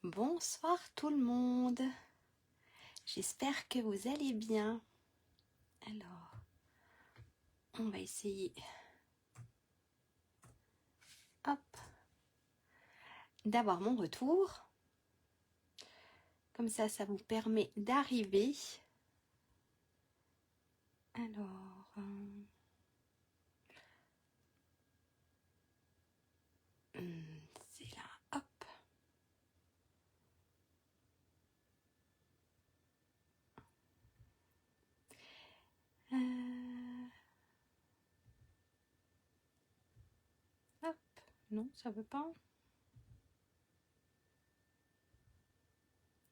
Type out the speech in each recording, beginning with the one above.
Bonsoir tout le monde, j'espère que vous allez bien. Alors, on va essayer d'avoir mon retour. Comme ça vous permet d'arriver. Alors, c'est là, hop. Hop, non, ça veut pas.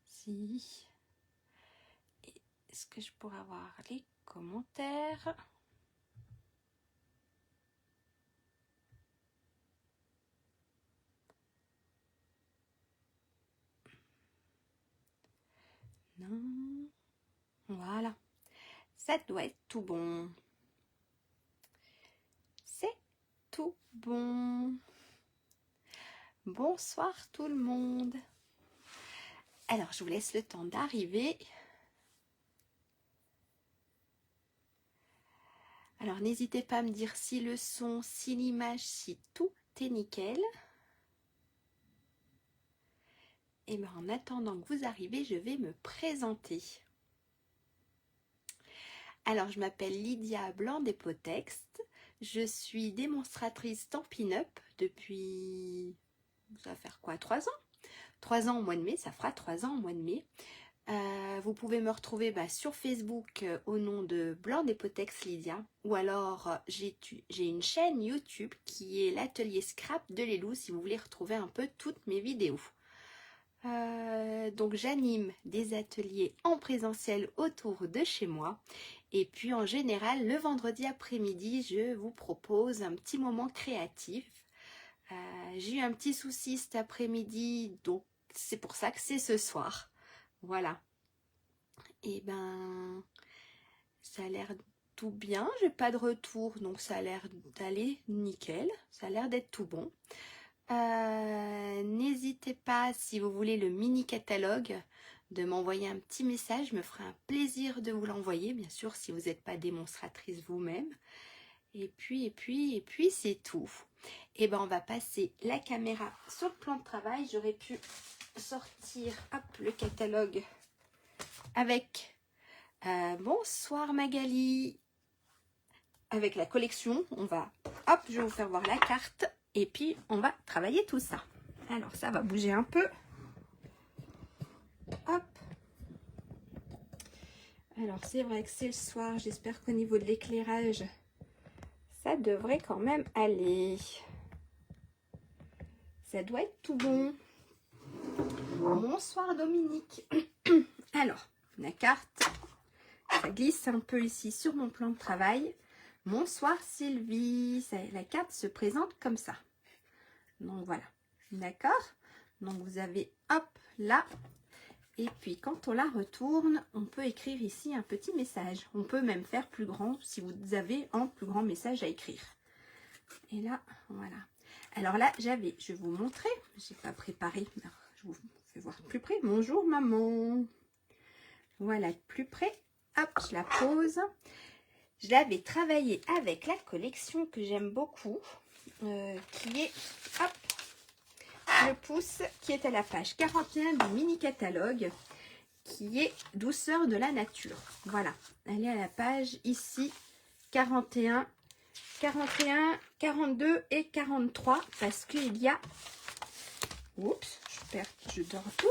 Si. Est-ce que je pourrais avoir les commentaires? Non. Voilà. Ça doit être tout bon. C'est tout bon. Bonsoir tout le monde. Alors, je vous laisse le temps d'arriver. Alors, n'hésitez pas à me dire si le son, si l'image, si tout est nickel. Et bien, en attendant que vous arrivez, je vais me présenter. Alors, je m'appelle Lydia Blanc des Potext. Je suis démonstratrice Stampin' Up depuis, ça va faire quoi, 3 ans 3 ans au mois de mai, ça fera 3 ans au mois de mai. Vous pouvez me retrouver sur Facebook au nom de Blanc des Potext Lydia, ou alors j'ai une chaîne YouTube qui est l'atelier Scrap de Lélou si vous voulez retrouver un peu toutes mes vidéos. Donc j'anime des ateliers en présentiel autour de chez moi, et puis en général le vendredi après-midi je vous propose un petit moment créatif. J'ai eu un petit souci cet après-midi, donc c'est pour ça que c'est ce soir. Voilà. Et ben, ça a l'air tout bien. J'ai pas de retour, donc ça a l'air d'aller nickel. Ça a l'air d'être tout bon. N'hésitez pas, si vous voulez le mini catalogue, de m'envoyer un petit message. Je me ferai un plaisir de vous l'envoyer, bien sûr, si vous n'êtes pas démonstratrice vous-même. Et puis, c'est tout. Et ben, on va passer la caméra sur le plan de travail. J'aurais pu sortir le catalogue avec bonsoir Magali, avec la collection. On va, je vais vous faire voir la carte et puis on va travailler tout ça. Alors ça va bouger un peu. Hop. Alors c'est vrai que c'est le soir, j'espère qu'au niveau de l'éclairage ça devrait quand même aller. Ça doit être tout bon. Bonsoir Dominique. Alors la carte, ça glisse un peu ici sur mon plan de travail. Bonsoir Sylvie, la carte se présente comme ça. Donc voilà, d'accord. Donc vous avez là, et puis quand on la retourne, on peut écrire ici un petit message. On peut même faire plus grand si vous avez un plus grand message à écrire. Et là, voilà. Alors là, je vais vous montrer. J'ai pas préparé. Alors, je vous fais voir de plus près. Bonjour maman. Voilà, de plus près. Hop, je la pose. Je l'avais travaillé avec la collection que j'aime beaucoup, qui est le pouce, qui est à la page 41 du mini catalogue, qui est Douceur de la nature. Voilà, elle est à la page ici 41, 42 et 43, parce qu'il y a, oups, je dors tout.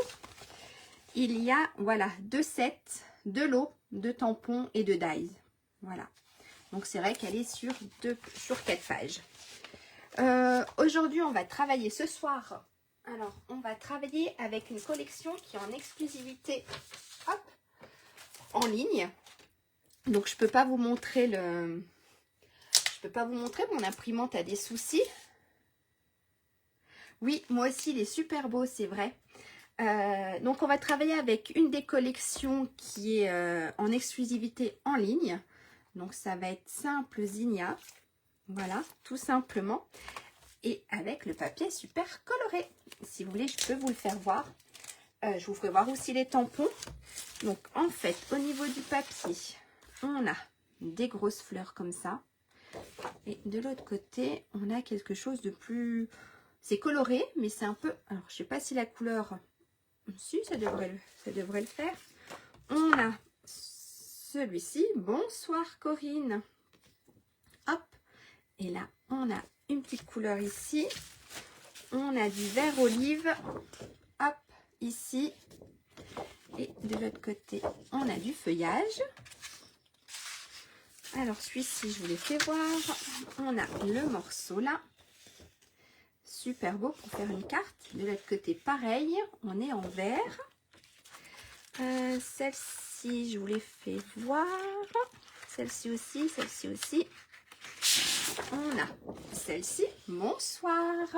Il y a, voilà, 2 sets, de l'eau, de tampons et de dies. Voilà. Donc c'est vrai qu'elle est sur 4 pages. Aujourd'hui, on va travailler ce soir. Alors, on va travailler avec une collection qui est en exclusivité en ligne. Donc, je peux pas vous montrer mon imprimante a des soucis. Oui, moi aussi, il est super beau, c'est vrai. Donc, on va travailler avec une des collections qui est en exclusivité en ligne. Donc, ça va être simple Zinnia. Voilà, tout simplement. Et avec le papier super coloré. Si vous voulez, je peux vous le faire voir. je vous ferai voir aussi les tampons. Donc en fait, au niveau du papier, on a des grosses fleurs comme ça. Et de l'autre côté, on a quelque chose de plus... C'est coloré, mais c'est un peu... Alors, je sais pas si la couleur... Si, ça devrait le faire. On a celui-ci. Bonsoir Corinne. Hop. Et là, on a une petite couleur ici. On a du vert olive. Hop, ici. Et de l'autre côté, on a du feuillage. Alors, celui-ci, je vous l'ai fait voir. On a le morceau là. Super beau pour faire une carte. De l'autre côté, pareil. On est en vert. Celle-ci, je vous l'ai fait voir. Celle-ci aussi, celle-ci aussi. On a celle-ci. Bonsoir.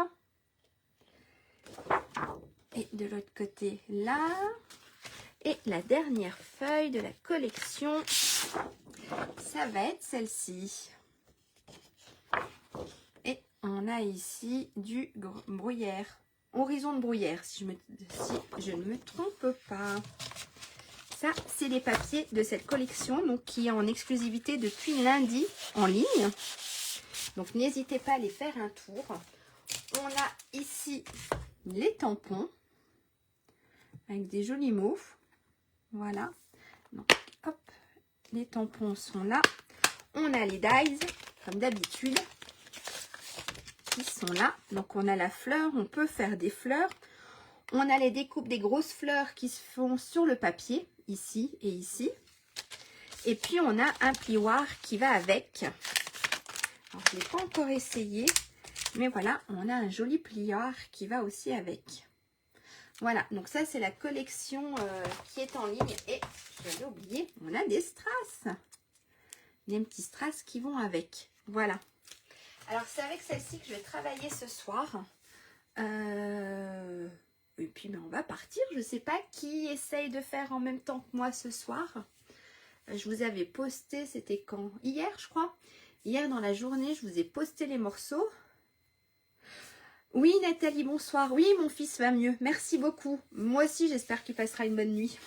Et de l'autre côté, là. Et la dernière feuille de la collection, ça va être celle-ci. Et on a ici du bruyère. Horizon de bruyère, si je ne me trompe pas. Ça, c'est les papiers de cette collection, donc qui est en exclusivité depuis lundi en ligne. Donc, n'hésitez pas à aller faire un tour. On a ici les tampons avec des jolis mots. Voilà. Donc, hop, les tampons sont là. On a les dies, comme d'habitude, qui sont là. Donc, on a la fleur. On peut faire des fleurs. On a les découpes des grosses fleurs qui se font sur le papier, ici et ici. Et puis, on a un plioir qui va avec. Alors, je ne l'ai pas encore essayé. Mais voilà, on a un joli plioir qui va aussi avec. Voilà, donc ça c'est la collection qui est en ligne. Et j'avais oublié, on a des strass. Des petits strass qui vont avec. Voilà. Alors c'est avec celle-ci que je vais travailler ce soir. Et puis ben, on va partir. Je ne sais pas qui essaye de faire en même temps que moi ce soir. Je vous avais posté, c'était quand? Hier je crois. Hier dans la journée, je vous ai posté les morceaux. Oui, Nathalie, bonsoir. Oui, mon fils va mieux. Merci beaucoup. Moi aussi, j'espère qu'il passera une bonne nuit.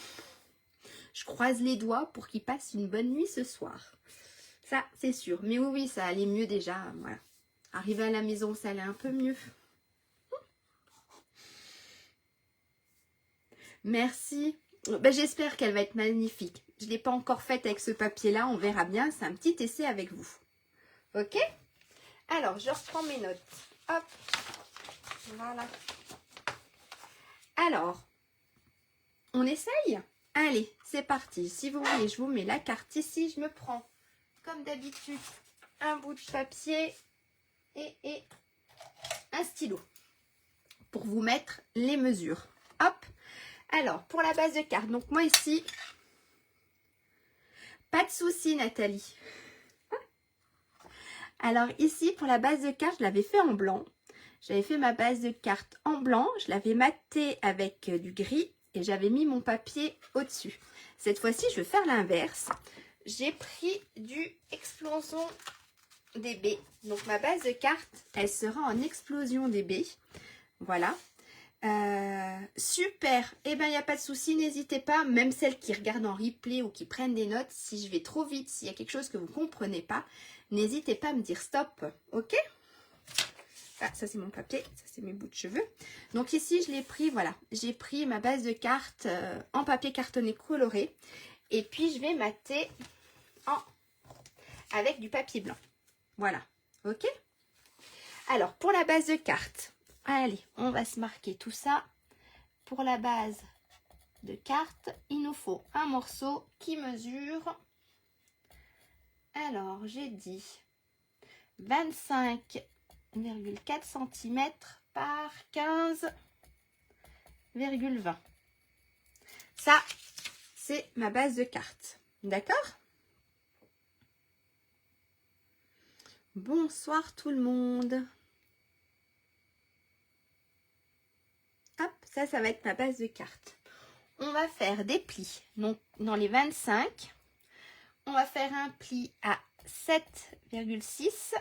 Je croise les doigts pour qu'il passe une bonne nuit ce soir. Ça, c'est sûr. Mais oui, oui, ça allait mieux déjà. Voilà. Arrivé à la maison, ça allait un peu mieux. Merci. Ben, j'espère qu'elle va être magnifique. Je ne l'ai pas encore faite avec ce papier-là. On verra bien. C'est un petit essai avec vous. Ok? Alors, je reprends mes notes. Hop. Voilà. Alors, on essaye? Allez, c'est parti. Si vous voulez, je vous mets la carte ici. Je me prends, comme d'habitude, un bout de papier et un stylo pour vous mettre les mesures. Hop. Alors, pour la base de carte, donc moi ici, pas de souci, Nathalie. Alors ici, pour la base de carte, je l'avais fait en blanc. J'avais fait ma base de carte en blanc. Je l'avais matée avec du gris et j'avais mis mon papier au-dessus. Cette fois-ci, je vais faire l'inverse. J'ai pris du Explosion des baies. Donc, ma base de carte, elle sera en Explosion des baies. Voilà. Super. Eh bien, il n'y a pas de souci. N'hésitez pas, même celles qui regardent en replay ou qui prennent des notes, si je vais trop vite, s'il y a quelque chose que vous ne comprenez pas, n'hésitez pas à me dire stop. Ok? Ah, ça c'est mon papier, ça c'est mes bouts de cheveux. Donc ici je l'ai pris, voilà, j'ai pris ma base de carte en papier cartonné coloré. Et puis je vais mater avec du papier blanc. Voilà, ok? Alors pour la base de carte, allez, on va se marquer tout ça. Pour la base de carte, il nous faut un morceau qui mesure, alors j'ai dit 25,4 cm par 15,20. Ça, c'est ma base de carte. D'accord? Bonsoir tout le monde. Hop, ça va être ma base de carte. On va faire des plis. Donc, dans les 25, on va faire un pli à 7,6.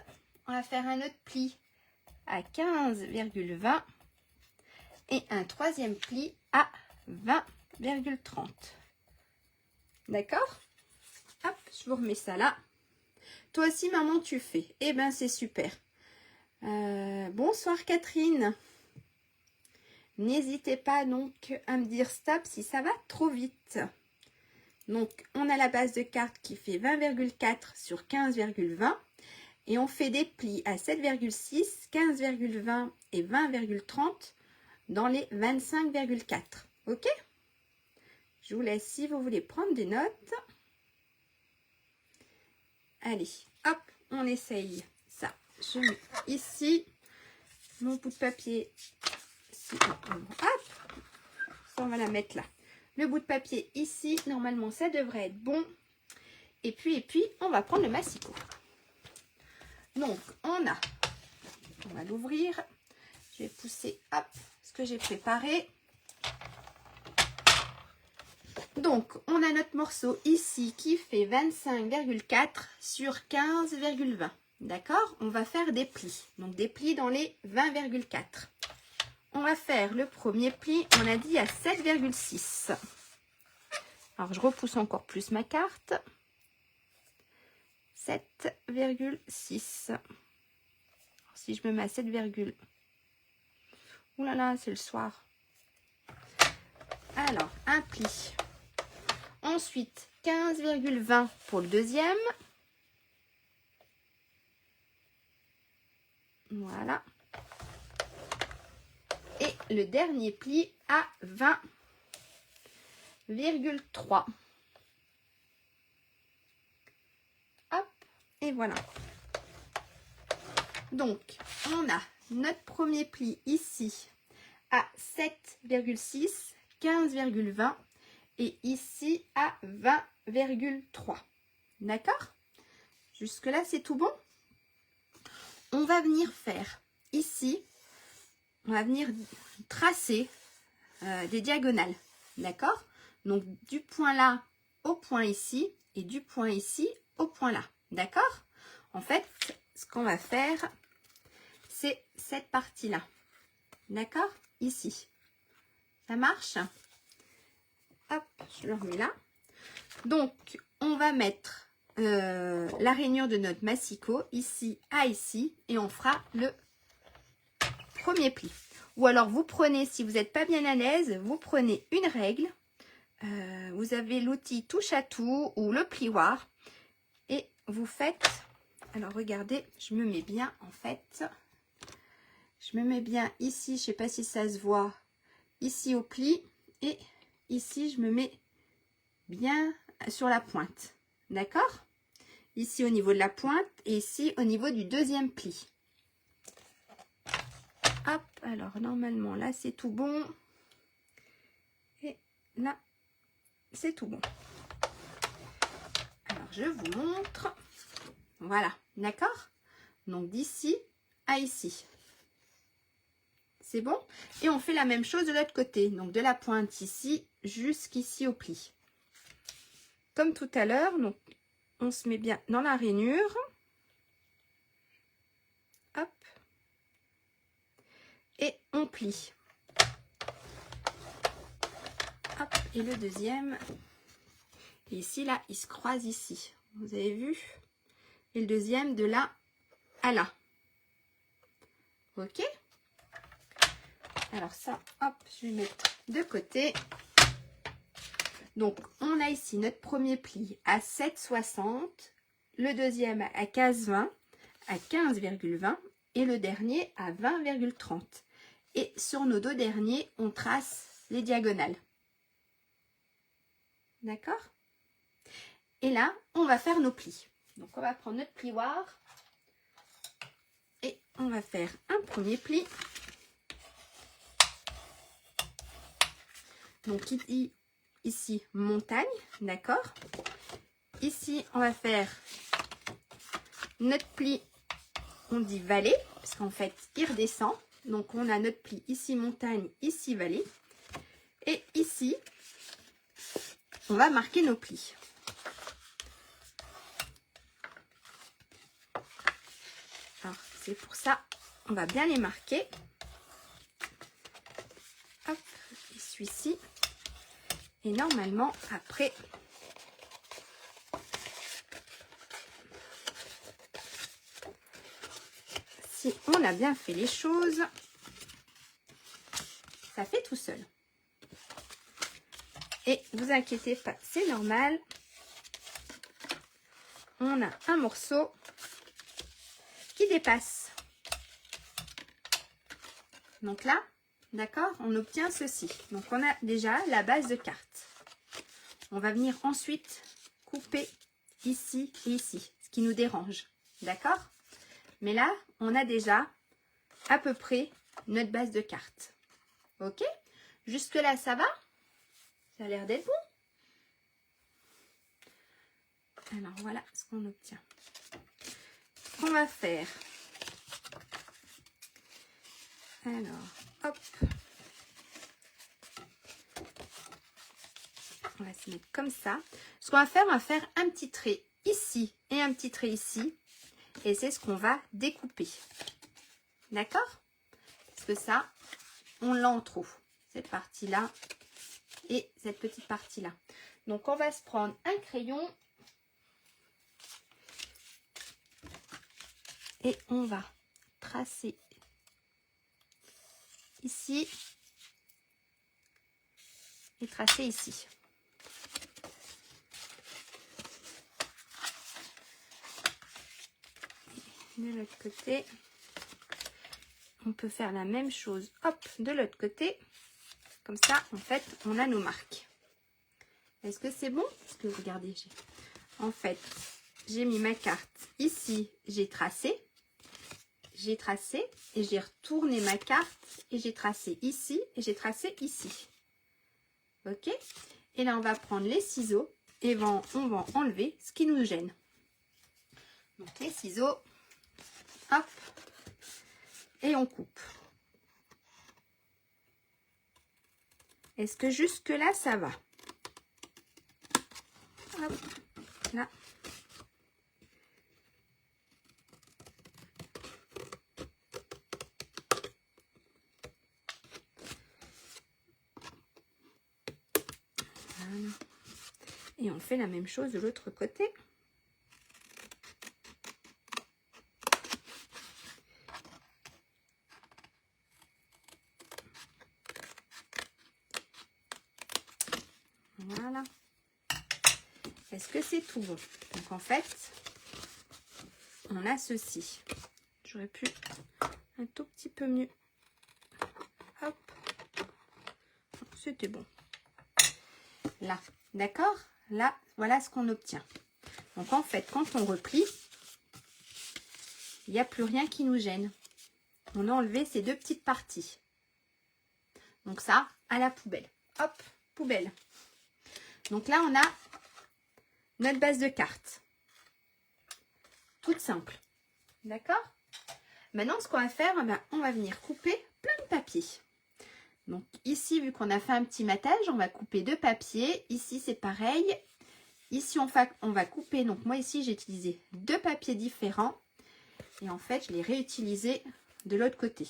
On va faire un autre pli à 15,20 et un troisième pli à 20,30. D'accord? Hop, je vous remets ça là. Toi aussi, maman, tu fais. Eh bien, c'est super. Bonsoir, Catherine. N'hésitez pas donc à me dire stop si ça va trop vite. Donc, on a la base de carte qui fait 20,4 sur 15,20. Et on fait des plis à 7,6, 15,20 et 20,30 dans les 25,4. Ok? Je vous laisse si vous voulez prendre des notes. Allez, hop, on essaye ça. Je mets ici mon bout de papier. Hop, ça on va la mettre là. Le bout de papier ici, normalement ça devrait être bon. Et puis on va prendre le massicot. Donc on va l'ouvrir. Je vais pousser, hop, ce que j'ai préparé. Donc, on a notre morceau ici qui fait 25,4 sur 15,20. D'accord? On va faire des plis. Donc, des plis dans les 20,4. On va faire le premier pli, on a dit à 7,6. Alors, je repousse encore plus ma carte. 7,6. Si je me mets à 7, ouh là là, c'est le soir. Alors, un pli. Ensuite, 15,20 pour le deuxième. Voilà. Et le dernier pli à 20,3. Hop, et voilà. Donc, on a notre premier pli ici à 7,6, 15,20 et ici à 20,3. D'accord? Jusque là, c'est tout bon? On va venir faire ici, on va venir tracer des diagonales. D'accord? Donc, du point là au point ici et du point ici au point là. D'accord? En fait, ce qu'on va faire, c'est cette partie-là. D'accord? Ici. Ça marche? Hop, je le remets là. Donc, on va mettre la rainure de notre massicot ici à ici et on fera le premier pli. Ou alors, vous prenez, si vous n'êtes pas bien à l'aise, vous prenez une règle. Vous avez l'outil touche à tout ou le plioir et vous faites... Alors, regardez, je me mets bien en fait. Je me mets bien ici, je ne sais pas si ça se voit, ici au pli et... Ici, je me mets bien sur la pointe. D'accord? Ici au niveau de la pointe et ici au niveau du deuxième pli. Hop, alors normalement là, c'est tout bon. Et là, c'est tout bon. Alors, je vous montre. Voilà, d'accord? Donc, d'ici à ici. C'est bon? Et on fait la même chose de l'autre côté. Donc, de la pointe ici jusqu'ici au pli. Comme tout à l'heure, donc on se met bien dans la rainure. Hop. Et on plie. Hop. Et le deuxième. Et ici, là, il se croise ici. Vous avez vu? Et le deuxième de là à là. Ok? Alors ça, hop, je vais mettre de côté. Donc, on a ici notre premier pli à 7,60, le deuxième à 15,20, à 15,20 et le dernier à 20,30. Et sur nos deux derniers, on trace les diagonales. D'accord? Et là, on va faire nos plis. Donc, on va prendre notre plioir et on va faire un premier pli. Donc, ici, montagne, d'accord? Ici, on va faire notre pli, on dit vallée, parce qu'en fait, il redescend. Donc, on a notre pli ici, montagne, ici, vallée. Et ici, on va marquer nos plis. Alors, c'est pour ça, on va bien les marquer. Hop, et celui-ci. Et normalement, après, si on a bien fait les choses, ça fait tout seul. Et vous inquiétez pas, c'est normal. On a un morceau qui dépasse. Donc là, d'accord, on obtient ceci. Donc on a déjà la base de carte. On va venir ensuite couper ici et ici, ce qui nous dérange. D'accord? Mais là, on a déjà à peu près notre base de carte. Ok? Jusque là, ça va? Ça a l'air d'être bon. Alors voilà ce qu'on obtient. Ce qu'on va faire. Alors, hop. On va se mettre comme ça. Ce qu'on va faire un petit trait ici et un petit trait ici. Et c'est ce qu'on va découper. D'accord? Parce que ça, on l'a en trop. Cette partie-là et cette petite partie-là. Donc, on va se prendre un crayon. Et on va tracer ici et tracer ici. De l'autre côté, on peut faire la même chose, hop, de l'autre côté. Comme ça, en fait, on a nos marques. Est-ce que c'est bon? Parce que regardez, en fait, j'ai mis ma carte ici, j'ai tracé et j'ai retourné ma carte et j'ai tracé ici et j'ai tracé ici. Ok? Et là, on va prendre les ciseaux et on va enlever ce qui nous gêne. Donc, les ciseaux, hop, et on coupe. Est-ce que jusque là, ça va? Hop, là. Voilà. Et on fait la même chose de l'autre côté. Voilà. Est-ce que c'est tout bon? Donc en fait, on a ceci. J'aurais pu un tout petit peu mieux. Hop. C'était bon. Là, d'accord? Là, voilà ce qu'on obtient. Donc en fait, quand on replie, il n'y a plus rien qui nous gêne. On a enlevé ces deux petites parties. Donc ça, à la poubelle. Hop, poubelle. Donc là, on a notre base de carte. Toute simple. D'accord? Maintenant, ce qu'on va faire, on va venir couper plein de papier. Donc ici, vu qu'on a fait un petit matage, on va couper deux papiers. Ici, c'est pareil. Ici, on va couper. Donc moi, ici, j'ai utilisé deux papiers différents. Et en fait, je les réutilisés de l'autre côté.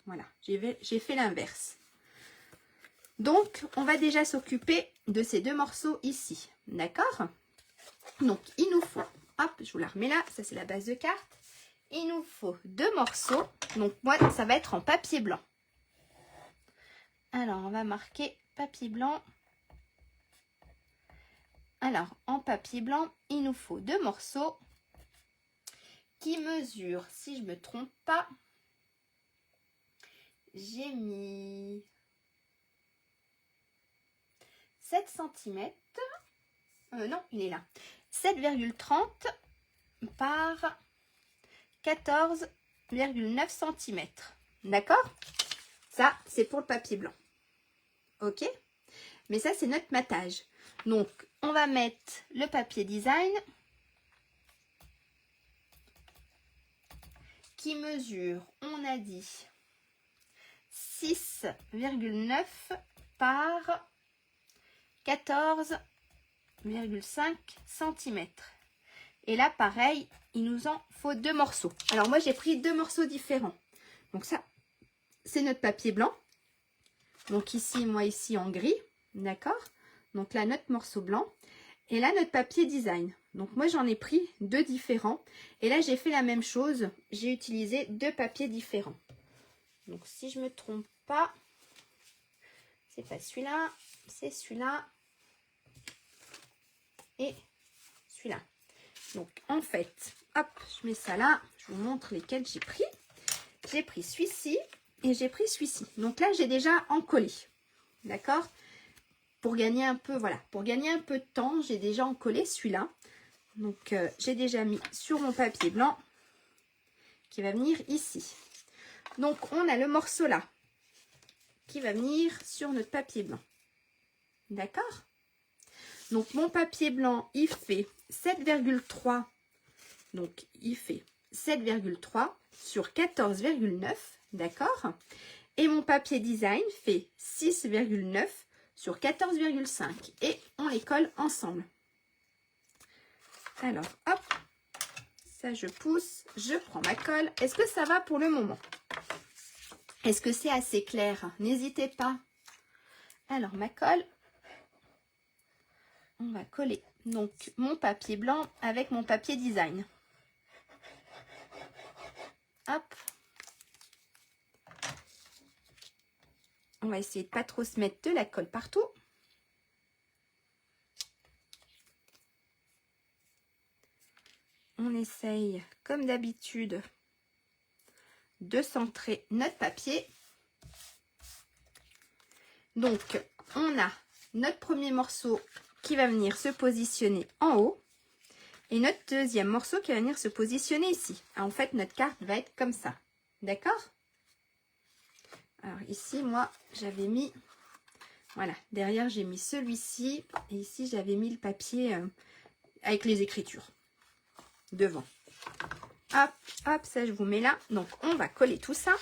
Voilà, j'ai fait l'inverse. Donc, on va déjà s'occuper de ces deux morceaux ici. D'accord? Donc, il nous faut, hop, je vous la remets là, ça c'est la base de carte. Il nous faut deux morceaux. Donc, moi, ça va être en papier blanc. Alors, on va marquer papier blanc. Alors, en papier blanc, il nous faut deux morceaux qui mesurent, si je ne me trompe pas, j'ai mis 7 cm. Non, il est là. 7,30 par 14,9 cm. D'accord? Ça, c'est pour le papier blanc. Ok? Mais ça, c'est notre matage. Donc, on va mettre le papier design qui mesure, on a dit, 6,9 par 14,5 cm. Et là, pareil, il nous en faut deux morceaux. Alors, moi, j'ai pris deux morceaux différents. Donc, ça, c'est notre papier blanc. Donc, ici, moi, ici, en gris. D'accord? Donc là, notre morceau blanc. Et là, notre papier design. Donc moi, j'en ai pris 2 différents. Et là, j'ai fait la même chose. J'ai utilisé 2 papiers différents. Donc si je ne me trompe pas, c'est pas celui-là, c'est celui-là et celui-là. Donc en fait, hop, je mets ça là. Je vous montre lesquels j'ai pris. J'ai pris celui-ci et j'ai pris celui-ci. Donc là, j'ai déjà encollé. D'accord? Pour gagner un peu, voilà, pour gagner un peu de temps, j'ai déjà encollé celui-là. Donc, j'ai déjà mis sur mon papier blanc qui va venir ici. Donc, on a le morceau là qui va venir sur notre papier blanc. D'accord? Donc, mon papier blanc, il fait 7,3. Donc, il fait 7,3 sur 14,9. D'accord? Et mon papier design fait 6,9 sur 14,5. Et on les colle ensemble. Alors, hop, ça je pousse, je prends ma colle. Est-ce que ça va pour le moment? Est-ce que c'est assez clair? N'hésitez pas. Alors, ma colle, on va coller donc mon papier blanc avec mon papier design. Hop. On va essayer de pas trop se mettre de la colle partout. On essaye, comme d'habitude, de centrer notre papier. Donc, on a notre premier morceau qui va venir se positionner en haut. Et notre deuxième morceau qui va venir se positionner ici. En fait, notre carte va être comme ça. D'accord? Alors ici, moi, j'avais mis... Voilà, derrière, j'ai mis celui-ci. Et ici, j'avais mis le papier avec les écritures. Devant. Hop, hop, ça, je vous mets là. Donc, on va coller tout ça.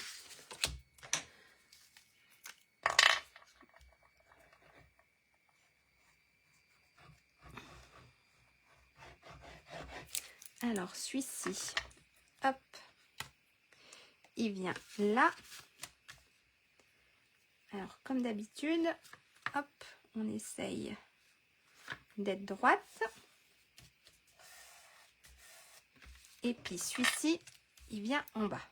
Alors, celui-ci, hop, il vient là. Alors, comme d'habitude, hop, on essaye d'être droite. Et puis, celui-ci, il vient en bas.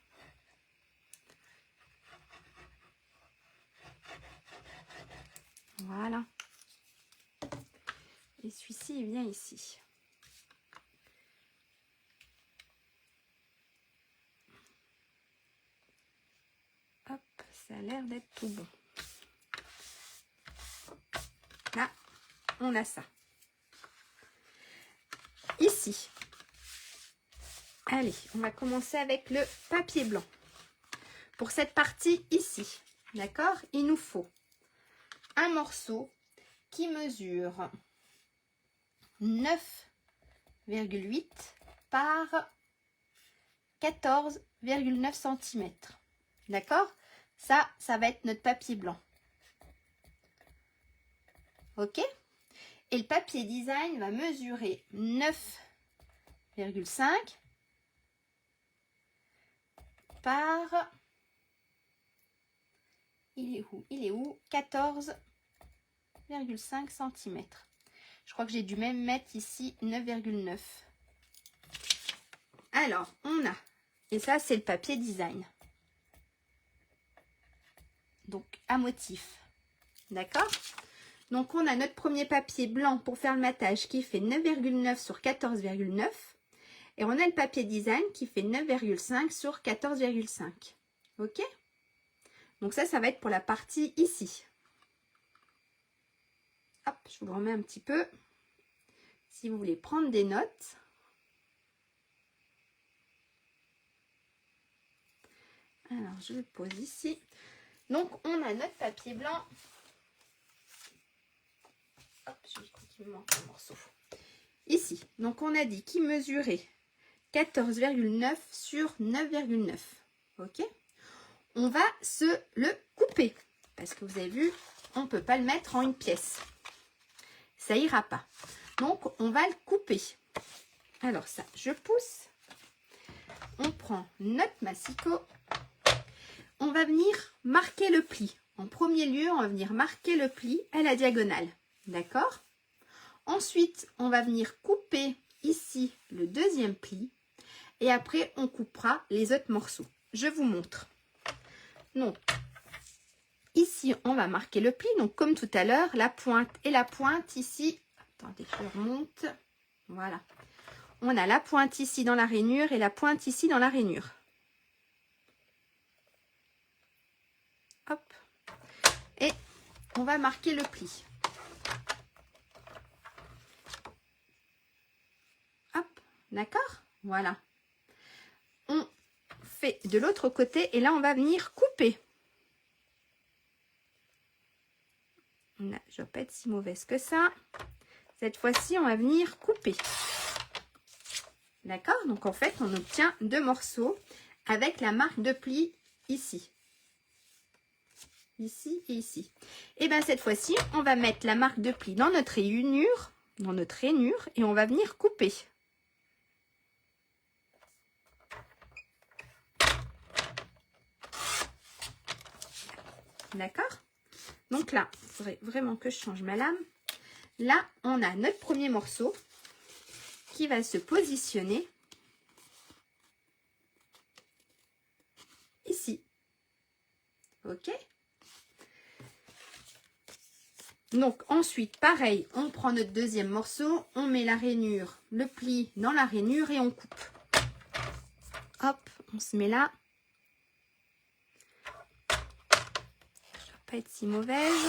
Voilà. Et celui-ci, il vient ici. Hop, ça a l'air d'être tout bon. Là, on a ça. Ici. Allez, on va commencer avec le papier blanc. Pour cette partie ici, d'accord, il nous faut un morceau qui mesure 9,8 par 14,9 cm. D'accord? Ça va être notre papier blanc. Ok? Et le papier design va mesurer 9,5 par... Il est où? 14,5 cm. Je crois que j'ai dû même mettre ici 9,9. Alors, on a... Et ça, c'est le papier design. Donc, à motif. D'accord? Donc, on a notre premier papier blanc pour faire le matage qui fait 9,9 sur 14,9. Et on a le papier design qui fait 9,5 sur 14,5. Ok? Donc ça va être pour la partie ici. Hop, je vous le remets un petit peu. Si vous voulez prendre des notes. Alors, je le pose ici. Donc, on a notre papier blanc. Hop, je crois qu'il me manque un morceau. Ici. Donc, on a dit qu'il mesurait 14,9 sur 9,9. Ok? On va se le couper. Parce que vous avez vu, on ne peut pas le mettre en une pièce. Ça ira pas. Donc, on va le couper. Alors ça, je pousse. On prend notre massicot. On va venir marquer le pli. En premier lieu, on va venir marquer le pli à la diagonale. D'accord? Ensuite, on va venir couper ici le deuxième pli. Et après, on coupera les autres morceaux. Je vous montre. Donc, ici, on va marquer le pli. Donc, comme tout à l'heure, la pointe et la pointe ici. Attendez que je remonte. Voilà. On a la pointe ici dans la rainure et la pointe ici dans la rainure. Hop. Et on va marquer le pli. Hop. D'accord? Voilà. On fait de l'autre côté et là, on va venir couper. Je ne vais pas être si mauvaise que ça. Cette fois-ci, on va venir couper. D'accord? Donc, en fait, on obtient 2 morceaux avec la marque de pli ici. Ici et ici. Et bien, cette fois-ci, on va mettre la marque de pli dans notre rainure, et on va venir couper. D'accord? Donc là, il faudrait vraiment que je change ma lame. Là, on a notre premier morceau qui va se positionner ici. Ok? Donc ensuite, pareil, on prend notre deuxième morceau, on met la rainure, le pli dans la rainure et on coupe. Hop, on se met là. Je ne vais pas être si mauvaise.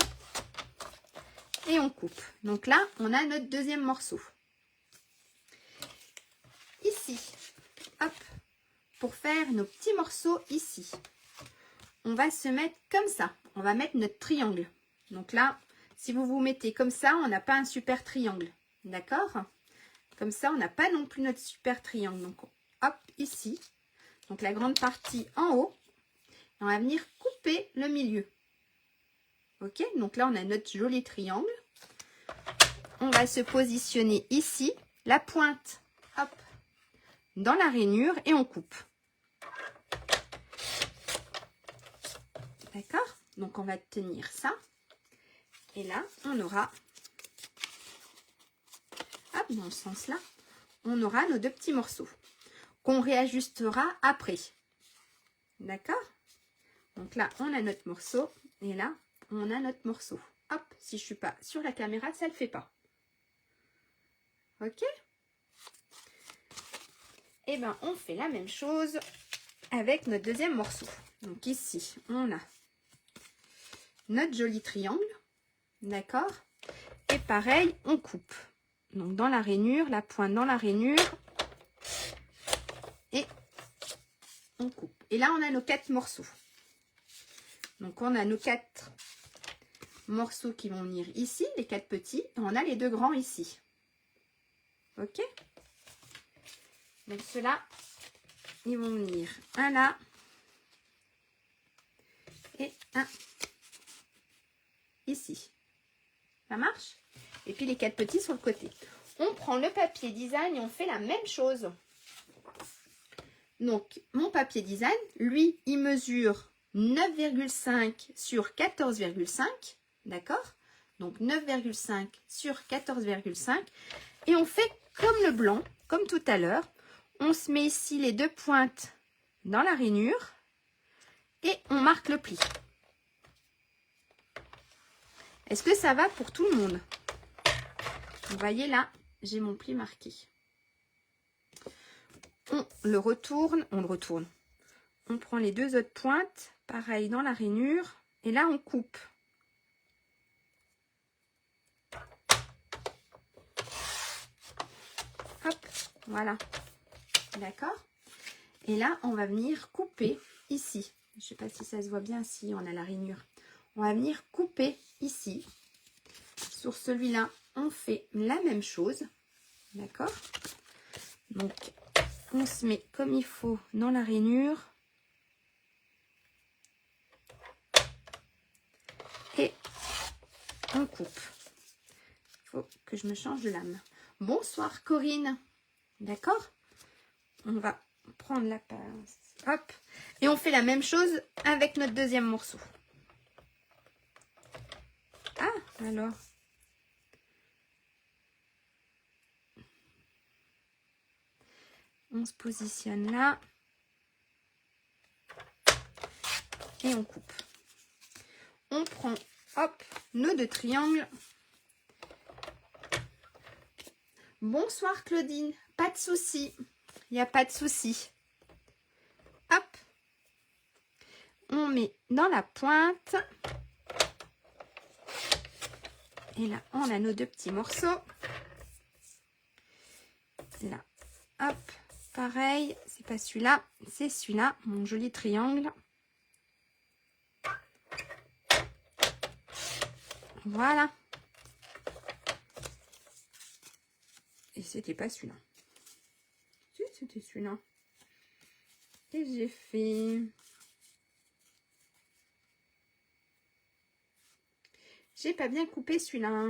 Et on coupe. Donc là, on a notre deuxième morceau. Ici, hop, pour faire nos petits morceaux ici, on va se mettre comme ça. On va mettre notre triangle. Donc là, si vous vous mettez comme ça, on n'a pas un super triangle. D'accord? Comme ça, on n'a pas non plus notre super triangle. Donc, hop, ici. Donc, la grande partie en haut. Et on va venir couper le milieu. Ok? Donc là, on a notre joli triangle. On va se positionner ici. La pointe, hop, dans la rainure et on coupe. D'accord? Donc, on va tenir ça. Et là, on aura, hop, dans ce sens-là, on aura nos 2 petits morceaux qu'on réajustera après. D'accord? Donc là, on a notre morceau et là, on a notre morceau. Hop, si je ne suis pas sur la caméra, ça ne le fait pas. Ok? Et bien, on fait la même chose avec notre deuxième morceau. Donc ici, on a notre joli triangle. D'accord? Et pareil, on coupe. Donc dans la rainure, la pointe dans la rainure. Et on coupe. Et là, on a nos 4 morceaux. Donc on a nos 4 morceaux qui vont venir ici, les 4 petits. Et on a les 2 grands ici. Ok? Donc ceux-là, ils vont venir un là. Et un ici. Ça marche? Et puis les 4 petits sur le côté. On prend le papier design et on fait la même chose. Donc, mon papier design, lui, il mesure 9,5 sur 14,5. D'accord? Donc, 9,5 sur 14,5. Et on fait comme le blanc, comme tout à l'heure. On se met ici les 2 pointes dans la rainure. Et on marque le pli. Est-ce que ça va pour tout le monde? Vous voyez là, j'ai mon pli marqué. On le retourne. On prend les 2 autres pointes, pareil dans la rainure. Et là, on coupe. Hop, voilà. D'accord? Et là, on va venir couper ici. Je ne sais pas si ça se voit bien si on a la rainure. On va venir couper ici. Sur celui-là, on fait la même chose. D'accord? Donc, on se met comme il faut dans la rainure. Et on coupe. Il faut que je me change de lame. Bonsoir Corinne. D'accord? On va prendre la pince. Hop. Et on fait la même chose avec notre deuxième morceau. Ah, alors. On se positionne là. Et on coupe. On prend, hop, nœud de triangle. Bonsoir Claudine, pas de souci. Il n'y a pas de souci. Hop. On met dans la pointe. Et là, on a nos deux petits morceaux. Là, hop, pareil. C'est pas celui-là, c'est celui-là, mon joli triangle. Voilà. Et c'était pas celui-là. Si, c'était celui-là. Qu'est-ce que j'ai fait? J'ai pas bien coupé celui-là.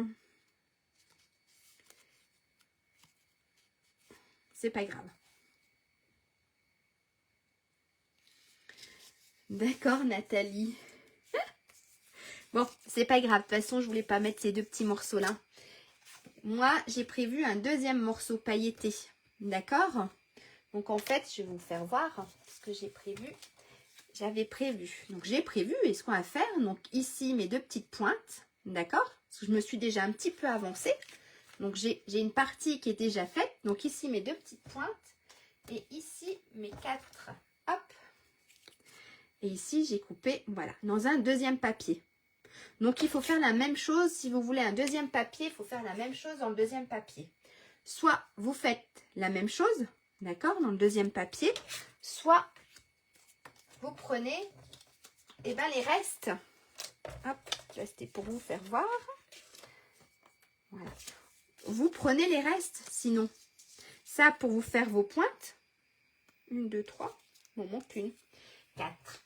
C'est pas grave. D'accord, Nathalie. Bon, c'est pas grave. De toute façon, je voulais pas mettre ces deux petits morceaux-là. Moi, j'ai prévu un deuxième morceau pailleté. D'accord? Donc, en fait, je vais vous faire voir ce que j'ai prévu. J'avais prévu. Donc, j'ai prévu. Et ce qu'on va faire, donc ici, mes deux petites pointes. D'accord? Parce que je me suis déjà un petit peu avancée. Donc, j'ai une partie qui est déjà faite. Donc, ici, mes deux petites pointes. Et ici, mes quatre. Hop. Et ici, j'ai coupé, voilà, dans un deuxième papier. Donc, il faut faire la même chose. Si vous voulez un deuxième papier, il faut faire la même chose dans le deuxième papier. Soit vous faites la même chose, d'accord, dans le deuxième papier. Soit vous prenez les restes. Hop, c'était pour vous faire voir. Voilà. Vous prenez les restes, sinon. Ça, pour vous faire vos pointes. 1, 2, 3. Il m'en manque une. 4.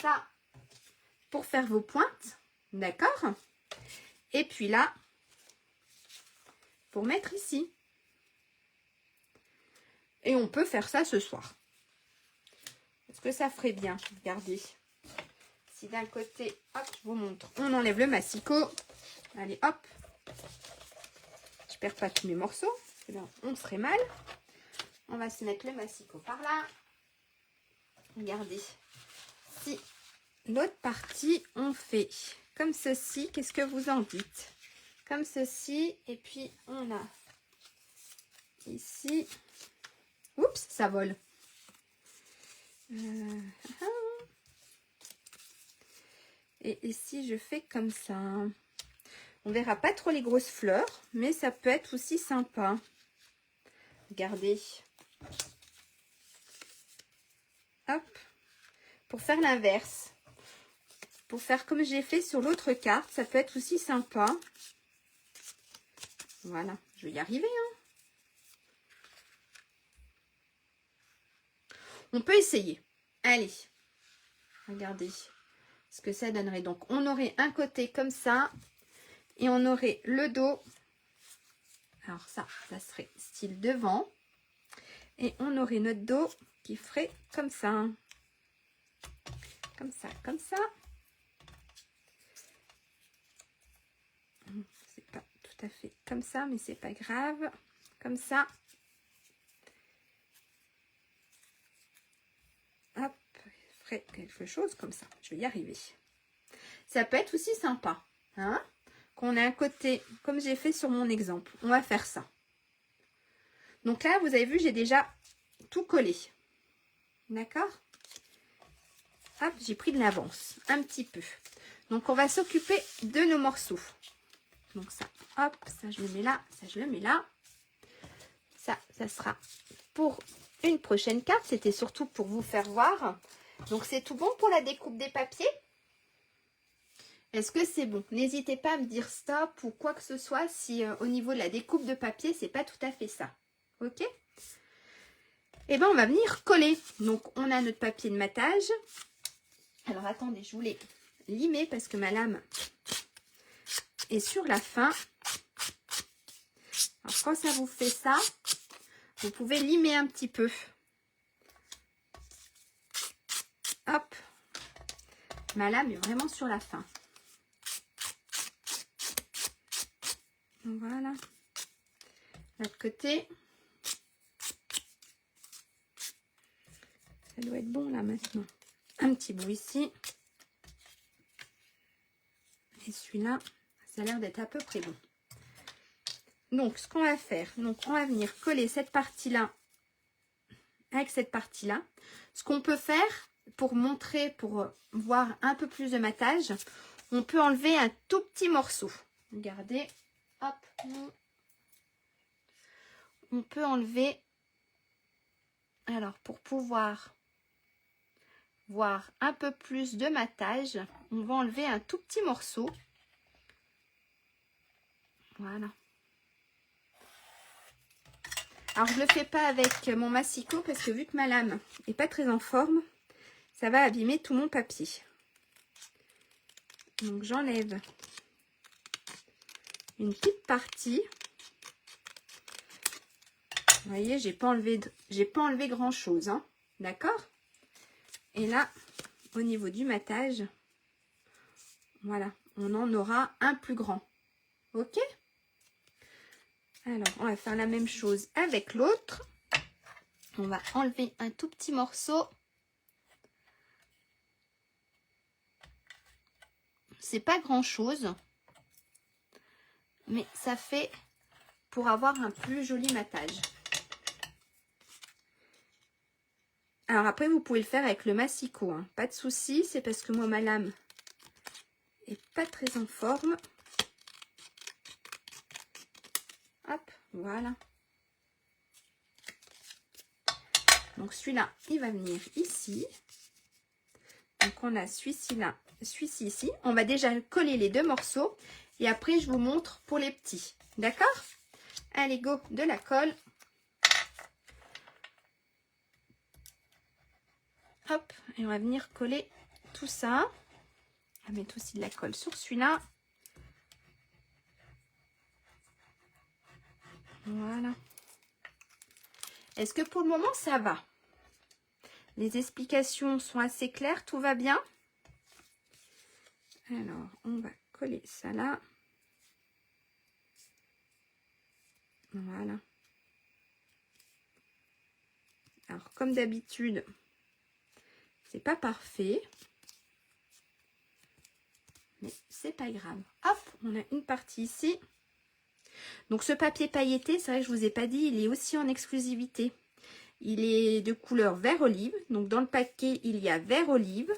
Ça, pour faire vos pointes. D'accord? Et puis là, pour mettre ici. Et on peut faire ça ce soir. Est-ce que ça ferait bien? Regardez. Si d'un côté, hop, je vous montre. On enlève le massicot. Allez, hop. Je perds pas tous mes morceaux. Parce que là, on serait mal. On va se mettre le massicot par là. Regardez. Si l'autre partie, on fait comme ceci. Qu'est-ce que vous en dites? Comme ceci. Et puis, on a ici. Oups, ça vole. Et ici, je fais comme ça. On verra pas trop les grosses fleurs, mais ça peut être aussi sympa. Regardez. Hop. Pour faire l'inverse. Pour faire comme j'ai fait sur l'autre carte, ça peut être aussi sympa. Voilà, je vais y arriver. Hein. On peut essayer. Allez, regardez ce que ça donnerait. Donc, on aurait un côté comme ça et on aurait le dos. Alors ça serait style devant. Et on aurait notre dos qui ferait comme ça. Comme ça, comme ça. C'est pas tout à fait comme ça, mais c'est pas grave. Comme ça. Hop, je ferai quelque chose comme ça. Je vais y arriver. Ça peut être aussi sympa. Hein, qu'on ait un côté, comme j'ai fait sur mon exemple. On va faire ça. Donc là, vous avez vu, j'ai déjà tout collé. D'accord? Hop, j'ai pris de l'avance. Un petit peu. Donc, on va s'occuper de nos morceaux. Donc ça, hop, ça je le mets là, ça je le mets là. Ça sera pour une prochaine carte. C'était surtout pour vous faire voir. Donc c'est tout bon pour la découpe des papiers? Est-ce que c'est bon? N'hésitez pas à me dire stop ou quoi que ce soit si au niveau de la découpe de papier, c'est pas tout à fait ça. Ok? Et bien on va venir coller. Donc on a notre papier de matage. Alors attendez, je voulais limer parce que ma lame est sur la fin. Alors quand ça vous fait ça, vous pouvez limer un petit peu. Hop. Ma lame est vraiment sur la fin. Voilà. L'autre côté. Ça doit être bon là maintenant. Un petit bout ici. Et celui-là, ça a l'air d'être à peu près bon. Donc, ce qu'on va faire, donc on va venir coller cette partie-là avec cette partie-là. Ce qu'on peut faire pour montrer, pour voir un peu plus de matage, on peut enlever un tout petit morceau. Regardez, hop, on peut enlever, alors pour pouvoir voir un peu plus de matage, on va enlever un tout petit morceau. Voilà. Alors je ne le fais pas avec mon massicot parce que vu que ma lame n'est pas très en forme, ça va abîmer tout mon papier. Donc j'enlève une petite partie. Vous voyez, j'ai pas enlevé grand chose, hein, d'accord? Et là, au niveau du matage, voilà, on en aura un plus grand. Ok? Alors, on va faire la même chose avec l'autre. On va enlever un tout petit morceau. C'est pas grand chose, mais ça fait pour avoir un plus joli matage. Alors après, vous pouvez le faire avec le massicot, hein. Pas de souci, c'est parce que moi, ma lame est pas très en forme. Hop, voilà. Donc celui-là, il va venir ici. Donc on a celui-ci là, celui-ci ici. On va déjà coller les deux morceaux. Et après, je vous montre pour les petits. D'accord? Allez, go, de la colle. Hop, et on va venir coller tout ça. On va mettre aussi de la colle sur celui-là. Voilà. Est-ce que pour le moment, ça va? Les explications sont assez claires, tout va bien? Alors, on va coller ça là. Voilà. Alors, comme d'habitude, c'est pas parfait. Mais c'est pas grave. Hop, on a une partie ici. Donc, ce papier pailleté, c'est vrai que je vous ai pas dit, il est aussi en exclusivité. Il est de couleur vert olive. Donc, dans le paquet, il y a vert olive.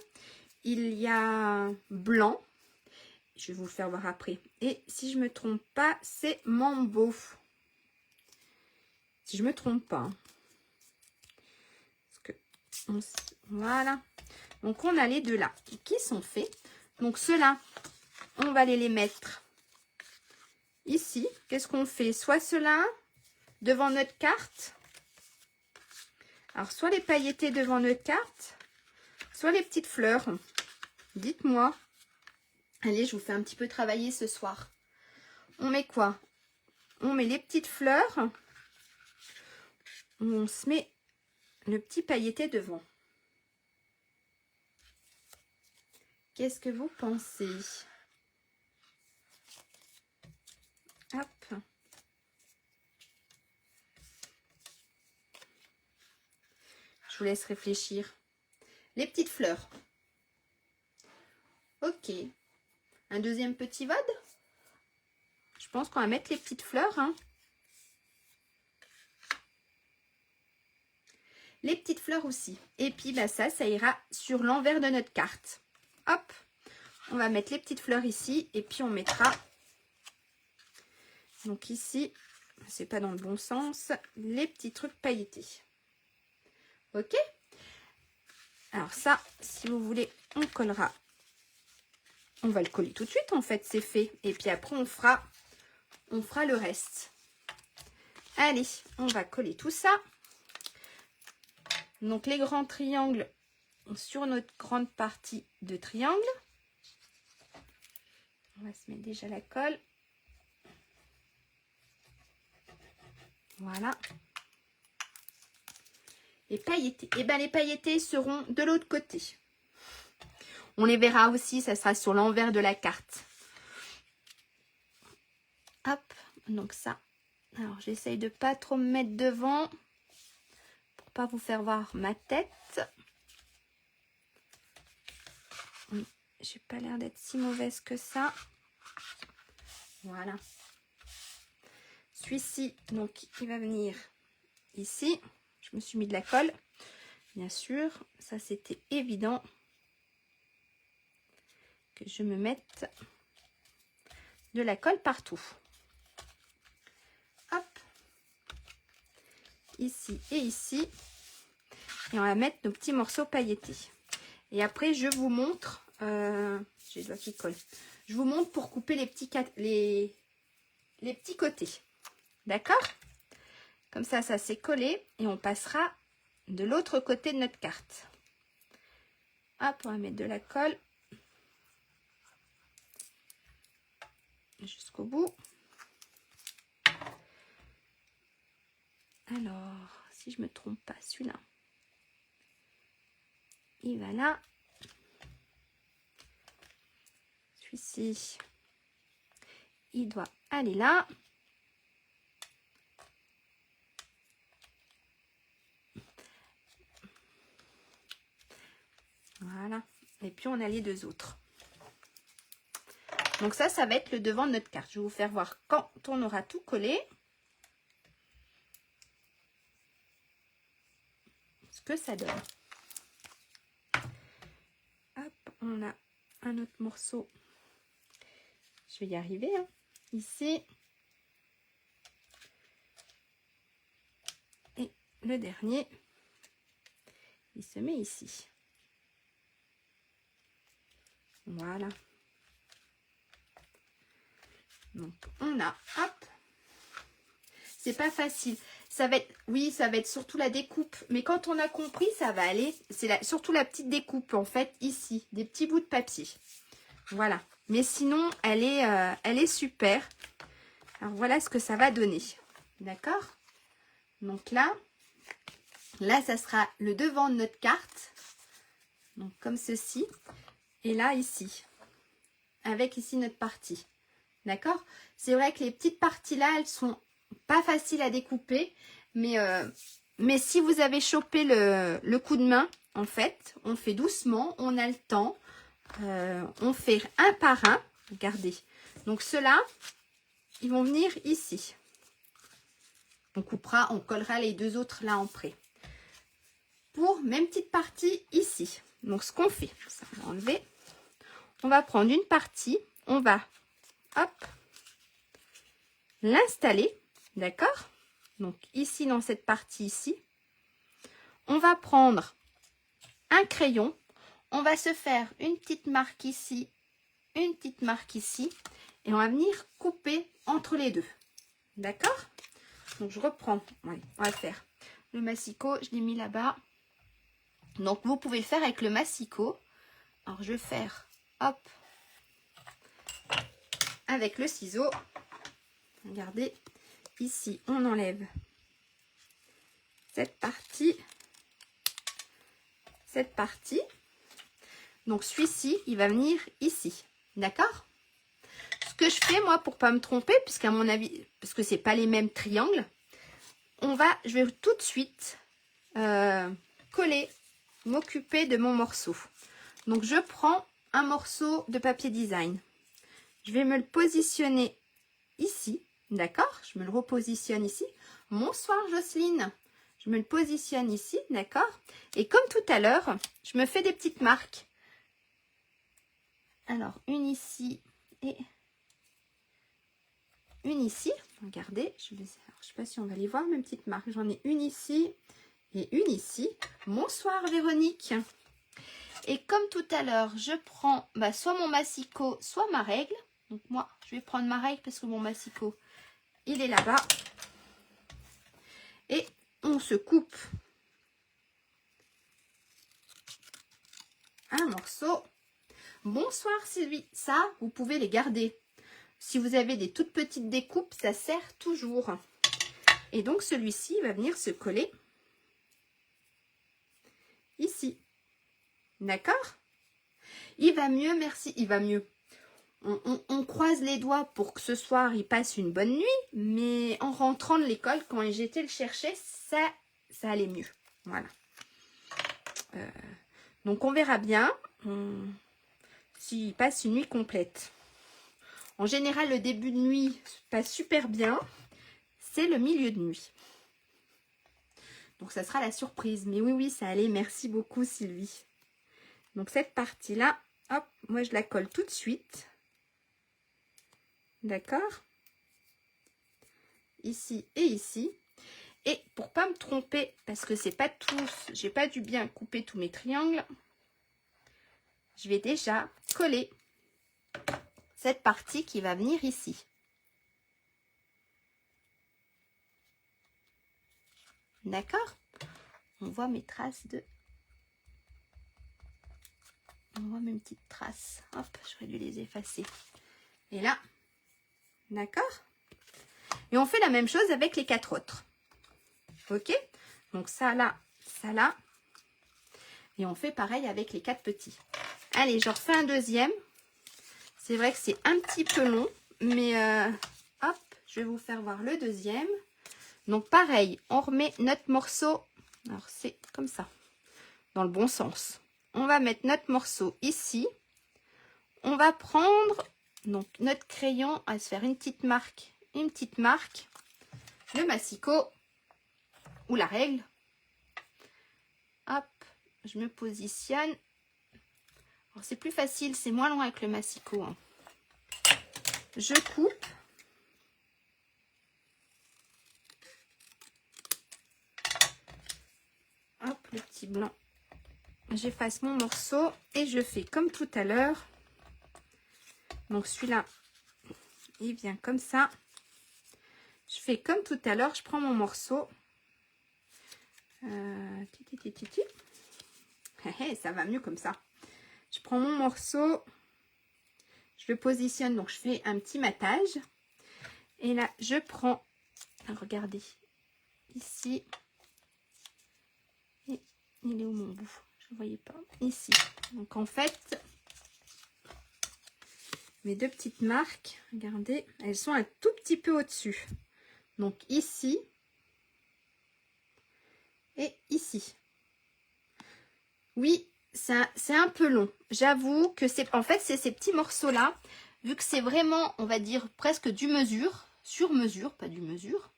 Il y a blanc. Je vais vous le faire voir après. Et si je me trompe pas, c'est Mambo. Si je me trompe pas. Parce que voilà. Donc, on a les deux là qui sont faits. Donc, ceux-là, on va aller les mettre ici. Qu'est-ce qu'on fait? Soit ceux-là devant notre carte. Alors, soit les pailletés devant notre carte, soit les petites fleurs. Dites-moi. Allez, je vous fais un petit peu travailler ce soir. On met quoi? On met les petites fleurs. On se met le petit pailleté devant. Qu'est-ce que vous pensez? Hop. Je vous laisse réfléchir. Les petites fleurs. Ok. Un deuxième petit vode. Je pense qu'on va mettre les petites fleurs. Hein. Les petites fleurs aussi. Et puis bah, ça ira sur l'envers de notre carte. Hop. On va mettre les petites fleurs ici. Et puis on mettra. Donc ici, c'est pas dans le bon sens. Les petits trucs pailletés. Ok. Alors ça, si vous voulez, on collera. On va le coller tout de suite, en fait, c'est fait. Et puis après, on fera le reste. Allez, on va coller tout ça. Donc, les grands triangles sur notre grande partie de triangle. On va se mettre déjà la colle. Voilà. Les pailletés. Et bien, les pailletés seront de l'autre côté. On les verra aussi, ça sera sur l'envers de la carte. Hop, donc ça. Alors, j'essaye de pas trop me mettre devant pour pas vous faire voir ma tête. Oui, j'ai pas l'air d'être si mauvaise que ça. Voilà. Celui-ci, donc, il va venir ici. Je me suis mis de la colle, bien sûr. Ça, c'était évident que je me mette de la colle partout. Hop. Ici et ici. Et on va mettre nos petits morceaux pailletés. Et après, je vous montre... j'ai le doigt qui colle. Je vous montre pour couper les petits côtés. D'accord? Comme ça, ça s'est collé. Et on passera de l'autre côté de notre carte. Hop, on va mettre de la colle. Jusqu'au bout. Alors, si je me trompe pas, celui-là, il va là. Celui-ci, il doit aller là. Voilà. Et puis, on a les deux autres. Donc ça va être le devant de notre carte. Je vais vous faire voir quand on aura tout collé. Ce que ça donne. Hop, on a un autre morceau. Je vais y arriver. Hein. Ici. Et le dernier, il se met ici. Voilà. Donc, on a, hop. C'est pas facile. Ça va être, oui, ça va être surtout la découpe. Mais quand on a compris, ça va aller. C'est surtout la petite découpe, en fait, ici. Des petits bouts de papier. Voilà. Mais sinon, elle est super. Alors, voilà ce que ça va donner. D'accord? Donc là, ça sera le devant de notre carte. Donc, comme ceci. Et là, ici. Avec ici notre partie. D'accord? C'est vrai que les petites parties là, elles sont pas faciles à découper. Mais si vous avez chopé le coup de main, en fait, on fait doucement, on a le temps. On fait un par un. Regardez. Donc ceux-là, ils vont venir ici. On coupera, on collera les deux autres là en près. Pour même petite partie ici. Donc ce qu'on fait, ça on va enlever. On va prendre une partie, on va, hop, l'installer, d'accord? Donc ici, dans cette partie ici, on va prendre un crayon, on va se faire une petite marque ici, une petite marque ici, et on va venir couper entre les deux, d'accord? Donc je reprends, ouais, on va faire le massicot, je l'ai mis là-bas. Donc vous pouvez le faire avec le massicot. Alors je vais faire, hop, avec le ciseau. Regardez, ici, on enlève cette partie. Cette partie. Donc, celui-ci, il va venir ici. D'accord? Ce que je fais, moi, pour pas me tromper, puisqu'à mon avis, parce que c'est pas les mêmes triangles, je vais tout de suite coller, m'occuper de mon morceau. Donc, je prends un morceau de papier design. Je vais me le positionner ici. D'accord? Je me le repositionne ici. Bonsoir Jocelyne. Je me le positionne ici. D'accord? Et comme tout à l'heure, je me fais des petites marques. Alors, une ici et une ici. Regardez, je ne sais pas si on va les voir, mes petites marques. J'en ai une ici et une ici. Bonsoir Véronique. Et comme tout à l'heure, je prends soit mon massicot, soit ma règle. Donc moi, je vais prendre ma règle parce que mon massicot, il est là-bas. Et on se coupe un morceau. Bonsoir Sylvie. Ça, vous pouvez les garder. Si vous avez des toutes petites découpes, ça sert toujours. Et donc celui-ci va venir se coller ici. D'accord? Il va mieux, merci. Il va mieux. On croise les doigts pour que ce soir, il passe une bonne nuit. Mais en rentrant de l'école, quand j'étais le chercher, ça allait mieux. Voilà. Donc on verra bien s'il passe une nuit complète. En général, le début de nuit passe super bien. C'est le milieu de nuit. Donc ça sera la surprise. Mais oui, oui, ça allait. Merci beaucoup Sylvie. Donc cette partie-là, hop, moi je la colle tout de suite. D'accord? Ici et ici. Et pour pas me tromper, parce que c'est pas tous, j'ai pas dû bien couper tous mes triangles, je vais déjà coller cette partie qui va venir ici. D'accord? On voit mes traces de... On voit mes petites traces. Hop, j'aurais dû les effacer. Et là, d'accord? Et on fait la même chose avec les 4 autres. Ok? Donc ça là, ça là. Et on fait pareil avec les 4 petits. Allez, je refais un deuxième. C'est vrai que c'est un petit peu long, mais hop, je vais vous faire voir le deuxième. Donc pareil, on remet notre morceau, alors c'est comme ça, dans le bon sens. On va mettre notre morceau ici. On va prendre donc notre crayon, à se faire une petite marque, le massicot ou la règle. Hop, je me positionne. C'est plus facile, c'est moins long avec le massicot. Hein. Je coupe. Hop, le petit blanc. J'efface mon morceau et je fais comme tout à l'heure. Donc celui-là, il vient comme ça. Je fais comme tout à l'heure, je prends mon morceau. Ça va mieux comme ça. Je prends mon morceau, je le positionne, donc je fais un petit matage. Et là, je prends, regardez, ici. Et il est où mon bout? Je ne voyais pas. Ici. Donc en fait, mes 2 petites marques, regardez, elles sont un tout petit peu au-dessus. Donc ici et ici. Oui, c'est un peu long. J'avoue que c'est en fait c'est ces petits morceaux-là, vu que c'est vraiment, on va dire, presque du mesure, sur mesure, pas du mesure.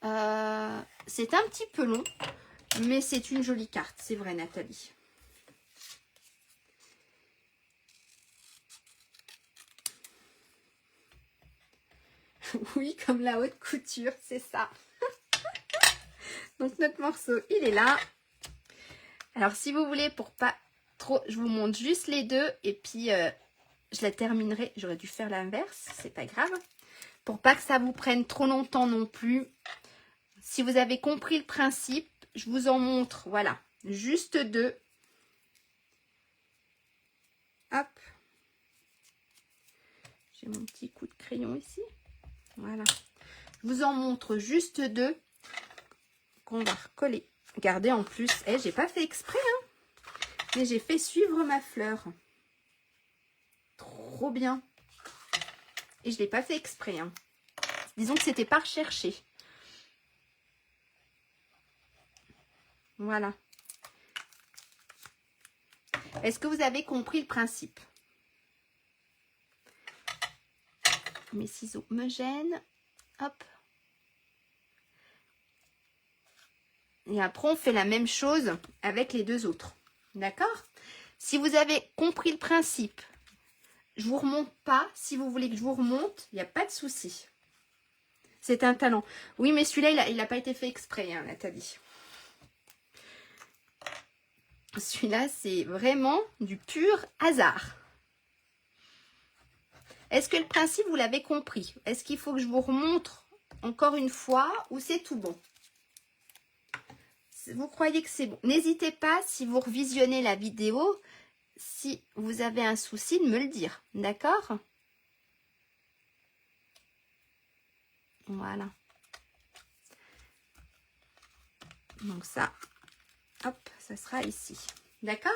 C'est un petit peu long, mais c'est une jolie carte, c'est vrai Nathalie. Oui, comme la haute couture, c'est ça. Donc notre morceau, il est là. Alors si vous voulez, pour pas trop, je vous montre juste les deux et puis je la terminerai. J'aurais dû faire l'inverse, c'est pas grave. Pour pas que ça vous prenne trop longtemps non plus. Si vous avez compris le principe, je vous en montre, voilà, juste 2. Hop. J'ai mon petit coup de crayon ici. Voilà. Je vous en montre juste 2 qu'on va recoller. Regardez en plus, j'ai pas fait exprès, hein, mais j'ai fait suivre ma fleur. Trop bien. Et je l'ai pas fait exprès. Hein. Disons que c'était pas recherché. Voilà. Est-ce que vous avez compris le principe? Mes ciseaux me gênent. Hop. Et après, on fait la même chose avec les 2 autres. D'accord? Si vous avez compris le principe, je vous remonte pas. Si vous voulez que je vous remonte, il n'y a pas de souci. C'est un talent. Oui, mais celui-là, il n'a pas été fait exprès, hein, Nathalie. Celui-là, c'est vraiment du pur hasard. Est-ce que le principe, vous l'avez compris? Est-ce qu'il faut que je vous remontre encore une fois ou c'est tout bon? Vous croyez que c'est bon? N'hésitez pas, si vous revisionnez la vidéo, si vous avez un souci, de me le dire. D'accord? Voilà. Donc ça, hop, ça sera ici. D'accord?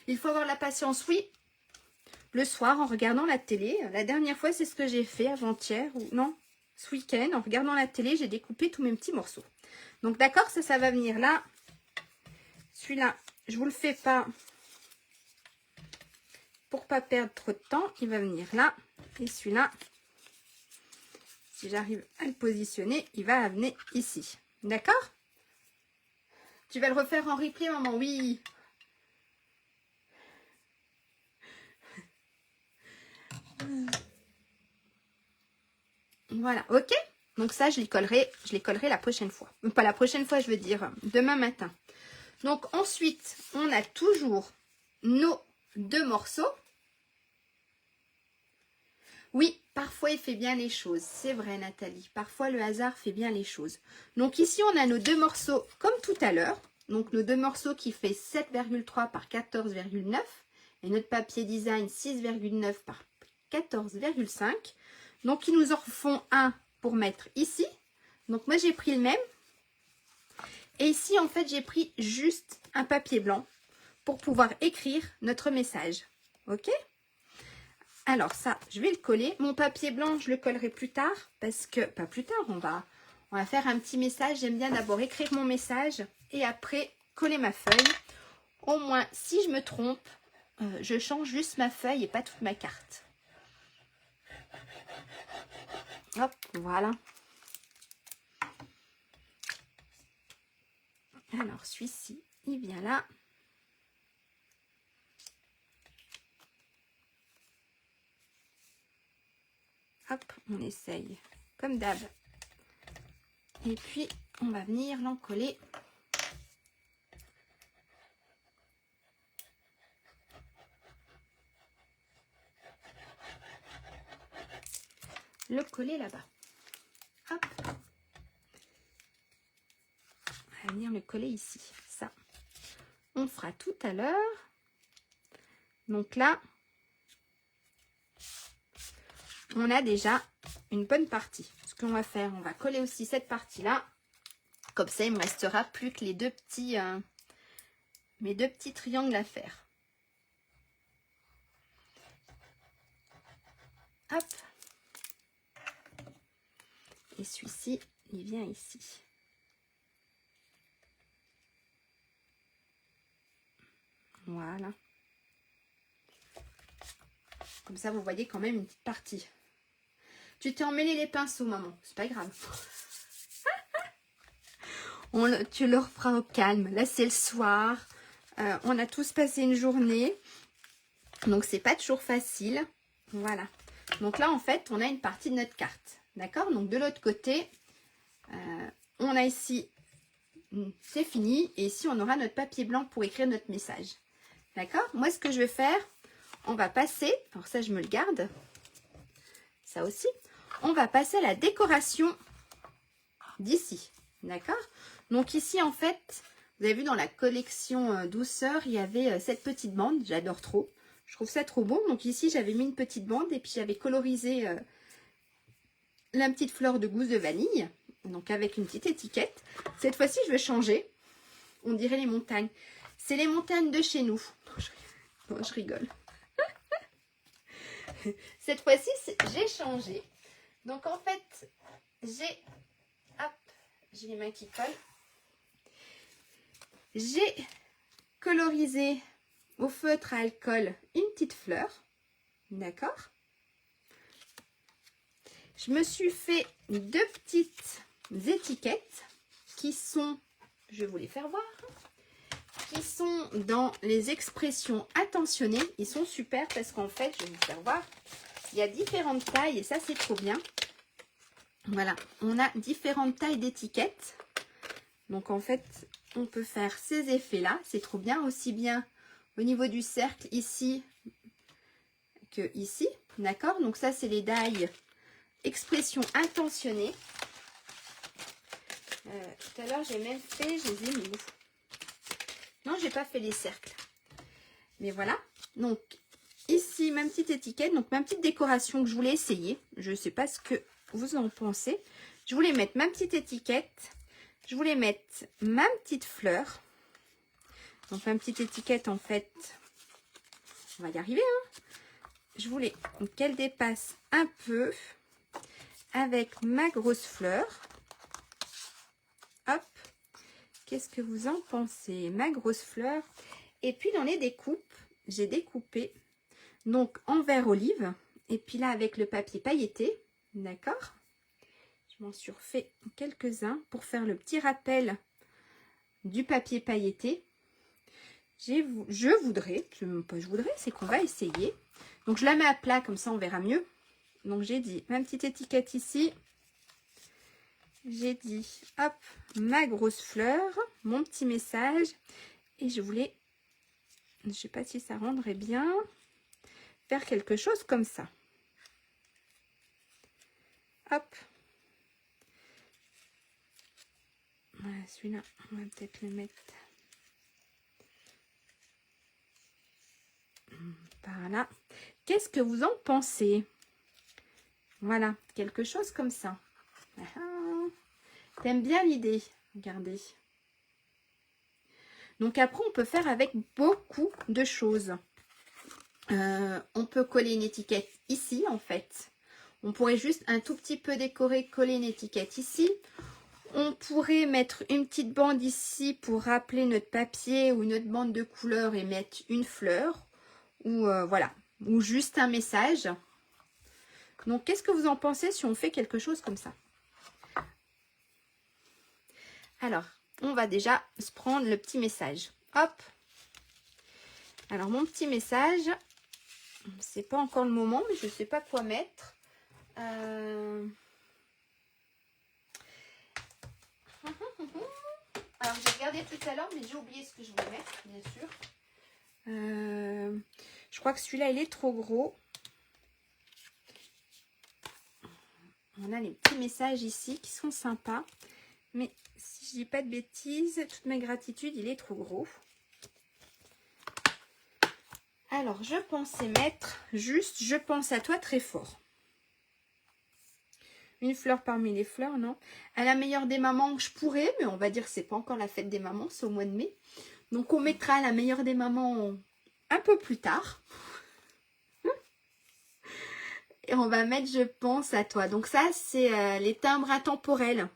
Il faut avoir la patience, oui. Le soir, en regardant la télé. La dernière fois, c'est ce que j'ai fait avant-hier. Ou non, ce week-end, en regardant la télé, j'ai découpé tous mes petits morceaux. Donc d'accord, ça va venir là. Celui-là, je vous le fais pas pour pas perdre trop de temps. Il va venir là. Et celui-là, si j'arrive à le positionner, il va venir ici. D'accord? Tu vas le refaire en replay, maman? Oui. Voilà, ok. Donc ça, je les collerai la prochaine fois. Pas la prochaine fois, je veux dire demain matin. Donc ensuite, on a toujours nos 2 morceaux. Oui, parfois il fait bien les choses. C'est vrai, Nathalie. Parfois le hasard fait bien les choses. Donc ici, on a nos 2 morceaux comme tout à l'heure. Donc nos 2 morceaux qui fait 7,3 par 14,9. Et notre papier design 6,9 par 14,5. Donc ils nous en font un pour mettre ici. Donc moi j'ai pris le même. Et ici en fait j'ai pris juste un papier blanc pour pouvoir écrire notre message. Ok? Alors ça, je vais le coller. Mon papier blanc, je le collerai plus tard. Parce que, pas plus tard, on va faire un petit message. J'aime bien d'abord écrire mon message. Et après, coller ma feuille. Au moins, si je me trompe, je change juste ma feuille et pas toute ma carte. Hop, voilà. Alors, celui-ci, il vient là. Hop, on essaye comme d'hab. Et puis, on va venir l'encoller. Le coller là-bas. Hop. On va venir le coller ici. Ça, on fera tout à l'heure. Donc là, on a déjà une bonne partie. Ce qu'on va faire, on va coller aussi cette partie-là. Comme ça, il me restera plus que les mes 2 petits triangles à faire. Hop. Et celui-ci, il vient ici. Voilà. Comme ça, vous voyez quand même une petite partie. Tu t'es emmêlé les pinceaux, maman. C'est pas grave. Tu le referas au calme. Là, c'est le soir. On a tous passé une journée. Donc, c'est pas toujours facile. Voilà. Donc là, en fait, on a une partie de notre carte. D'accord? Donc, de l'autre côté, on a ici, c'est fini. Et ici, on aura notre papier blanc pour écrire notre message. D'accord? Moi, ce que je vais faire, on va passer, alors ça, je me le garde. Ça aussi. On va passer à la décoration d'ici. D'accord? Donc ici, en fait, vous avez vu dans la collection douceur, il y avait cette petite bande. J'adore trop. Je trouve ça trop beau. Donc ici, j'avais mis une petite bande et puis j'avais colorisé la petite fleur de gousse de vanille. Donc avec une petite étiquette. Cette fois-ci, je vais changer. On dirait les montagnes. C'est les montagnes de chez nous. Non, je rigole. Cette fois-ci, j'ai changé. Donc en fait, j'ai les mains qui collent. J'ai colorisé au feutre à alcool une petite fleur. D'accord? Je me suis fait 2 petites étiquettes qui sont, je vais vous les faire voir, qui sont dans les expressions attentionnées. Ils sont super parce qu'en fait, je vais vous faire voir, il y a différentes tailles et ça, c'est trop bien. Voilà, on a différentes tailles d'étiquettes. Donc, en fait, on peut faire ces effets-là. C'est trop bien, aussi bien au niveau du cercle ici que ici. D'accord? Donc, ça, c'est les die expression intentionnée. Tout à l'heure, j'ai même fait, je les ai mis où? Non, j'ai pas fait les cercles. Mais voilà. Donc, ici, ma petite étiquette. Donc, ma petite décoration que je voulais essayer. Je ne sais pas ce que vous en pensez. Je voulais mettre ma petite étiquette. Je voulais mettre ma petite fleur. Donc, ma petite étiquette, en fait, on va y arriver. Hein. Je voulais qu'elle dépasse un peu avec ma grosse fleur. Hop. qu'est-ce que vous en pensez? Ma grosse fleur. Et puis dans les découpes, j'ai découpé donc en vert olive. Et puis là avec le papier pailleté, d'accord? Je m'en suis refait quelques-uns pour faire le petit rappel du papier pailleté. Je voudrais, c'est qu'on va essayer. Donc je la mets à plat, comme ça on verra mieux. Donc j'ai dit ma petite étiquette ici. J'ai dit, hop, ma grosse fleur, mon petit message. Et je voulais, je ne sais pas si ça rendrait bien, faire quelque chose comme ça. Hop. Voilà, celui-là, on va peut-être le mettre par là. Qu'est-ce que vous en pensez? Voilà, quelque chose comme ça. T'aimes bien l'idée? Regardez. Donc après, on peut faire avec beaucoup de choses. On peut coller une étiquette ici, en fait. On pourrait juste un tout petit peu décorer, coller une étiquette ici. On pourrait mettre une petite bande ici pour rappeler notre papier ou une autre bande de couleur et mettre une fleur. Ou voilà, ou juste un message. Donc, qu'est-ce que vous en pensez si on fait quelque chose comme ça? Alors, on va déjà se prendre le petit message. Hop. Alors, mon petit message, c'est pas encore le moment, mais je ne sais pas quoi mettre. Alors, j'ai regardé tout à l'heure, mais j'ai oublié ce que je voulais mettre, bien sûr. Je crois que celui-là, il est trop gros. On a les petits messages ici qui sont sympas. Mais si je dis pas de bêtises, toute ma gratitude, il est trop gros. Alors, je pensais mettre juste « Je pense à toi très fort ». Une fleur parmi les fleurs, non. À la meilleure des mamans, je pourrais, mais on va dire que c'est pas encore la fête des mamans, c'est au mois de mai. Donc, on mettra à la meilleure des mamans un peu plus tard. Et on va mettre « Je pense à toi ». Donc ça, c'est les timbres intemporels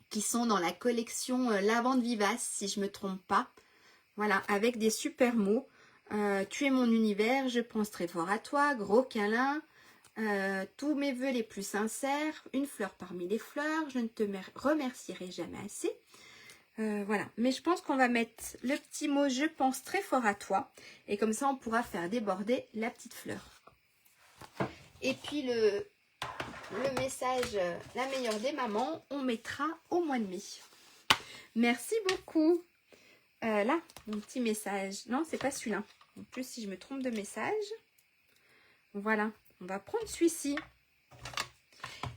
qui sont dans la collection Lavande Vivace, si je ne me trompe pas. Voilà, avec des super mots. Tu es mon univers, je pense très fort à toi, gros câlin, tous mes vœux les plus sincères, une fleur parmi les fleurs, je ne te remercierai jamais assez. Voilà, mais je pense qu'on va mettre le petit mot je pense très fort à toi. Et comme ça, on pourra faire déborder la petite fleur. Et puis le message, la meilleure des mamans, on mettra au mois de mai. Merci beaucoup. Là, mon petit message. Non, c'est pas celui-là. En plus, si je me trompe de message, voilà. On va prendre celui-ci.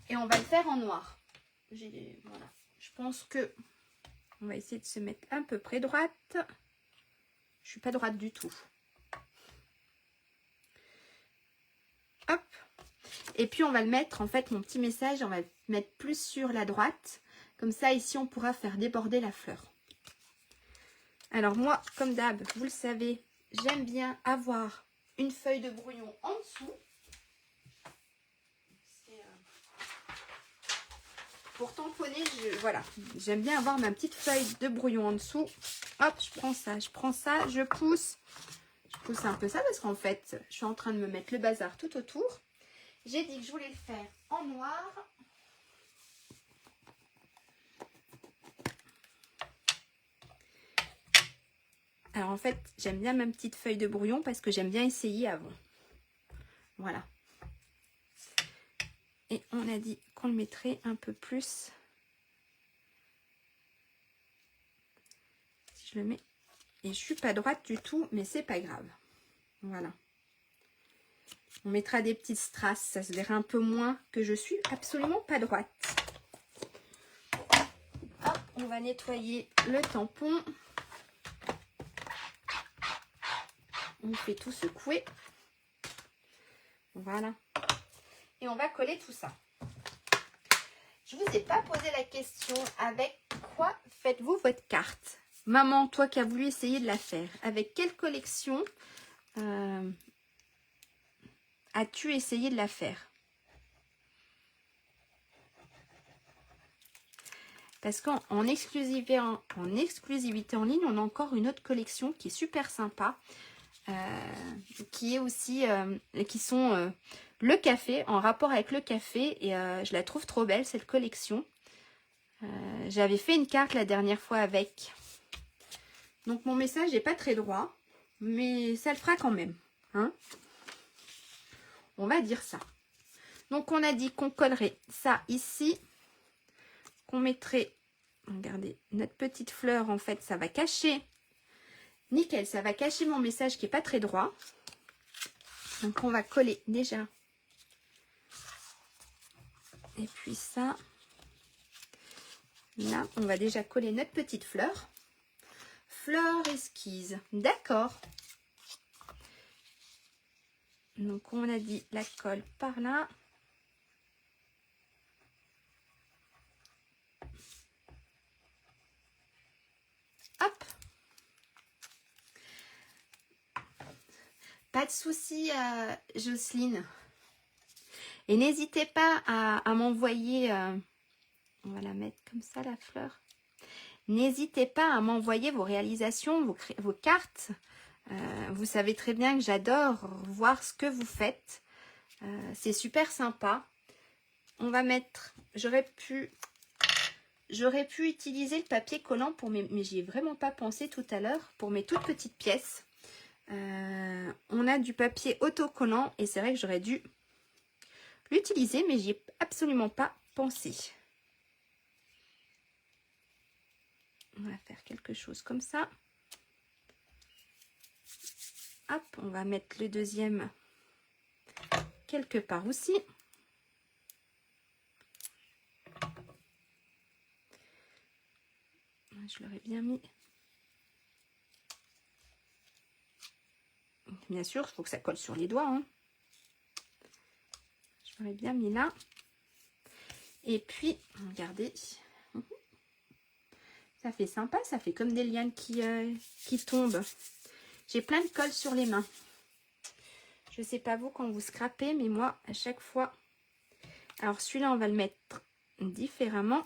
Et on va le faire en noir. Voilà. Je pense que on va essayer de se mettre à peu près droite. Je suis pas droite du tout. Hop. Et puis, on va le mettre, en fait, mon petit message, on va le mettre plus sur la droite. Comme ça, ici, on pourra faire déborder la fleur. Alors, moi, comme d'hab, vous le savez, j'aime bien avoir une feuille de brouillon en dessous. Pour tamponner, voilà, j'aime bien avoir ma petite feuille de brouillon en dessous. Hop, je prends ça, je pousse. Je pousse un peu ça parce qu'en fait, je suis en train de me mettre le bazar tout autour. J'ai dit que je voulais le faire en noir. Alors en fait, j'aime bien ma petite feuille de brouillon parce que j'aime bien essayer avant. Voilà. Et on a dit qu'on le mettrait un peu plus. Si je le mets. Et je suis pas droite du tout, mais c'est pas grave. Voilà. On mettra des petites strass, ça se verra un peu moins que je suis absolument pas droite. Hop, on va nettoyer le tampon. On fait tout secouer. Voilà. Et on va coller tout ça. Je vous ai pas posé la question avec quoi faites-vous votre carte? Maman, toi qui as voulu essayer de la faire, avec quelle collection as-tu essayé de la faire? Parce qu'en exclusivité, en exclusivité en ligne, on a encore une autre collection qui est super sympa. Qui est aussi, qui sont le café, en rapport avec le café. Et je la trouve trop belle, cette collection. J'avais fait une carte la dernière fois avec. Donc mon message n'est pas très droit, mais ça le fera quand même. Hein, on va dire ça. Donc on a dit qu'on collerait ça ici. Qu'on mettrait, regardez, notre petite fleur, en fait, ça va cacher. Nickel, ça va cacher mon message qui n'est pas très droit. Donc on va coller déjà. Et puis ça. Là, on va déjà coller notre petite fleur. Fleur esquisse. D'accord. Donc on a dit la colle par là. Hop. Pas de souci, Jocelyne. Et n'hésitez pas à m'envoyer, on va la mettre comme ça, la fleur. N'hésitez pas à m'envoyer vos réalisations, vos cartes. Vous savez très bien que j'adore voir ce que vous faites. C'est super sympa. On va mettre, j'aurais pu utiliser le papier collant pour mes, mais j'y ai vraiment pas pensé tout à l'heure, pour mes toutes petites pièces. On a du papier autocollant et c'est vrai que j'aurais dû l'utiliser, mais j'y ai absolument pas pensé. On va faire quelque chose comme ça. Hop, on va mettre le deuxième quelque part aussi. Je l'aurais bien mis. Bien sûr, il faut que ça colle sur les doigts. Hein. Je l'aurais bien mis là. Et puis, regardez. Ça fait sympa, ça fait comme des lianes qui tombent. J'ai plein de colle sur les mains. Je ne sais pas vous quand vous scrapez, mais moi, à chaque fois... Alors, celui-là, on va le mettre différemment.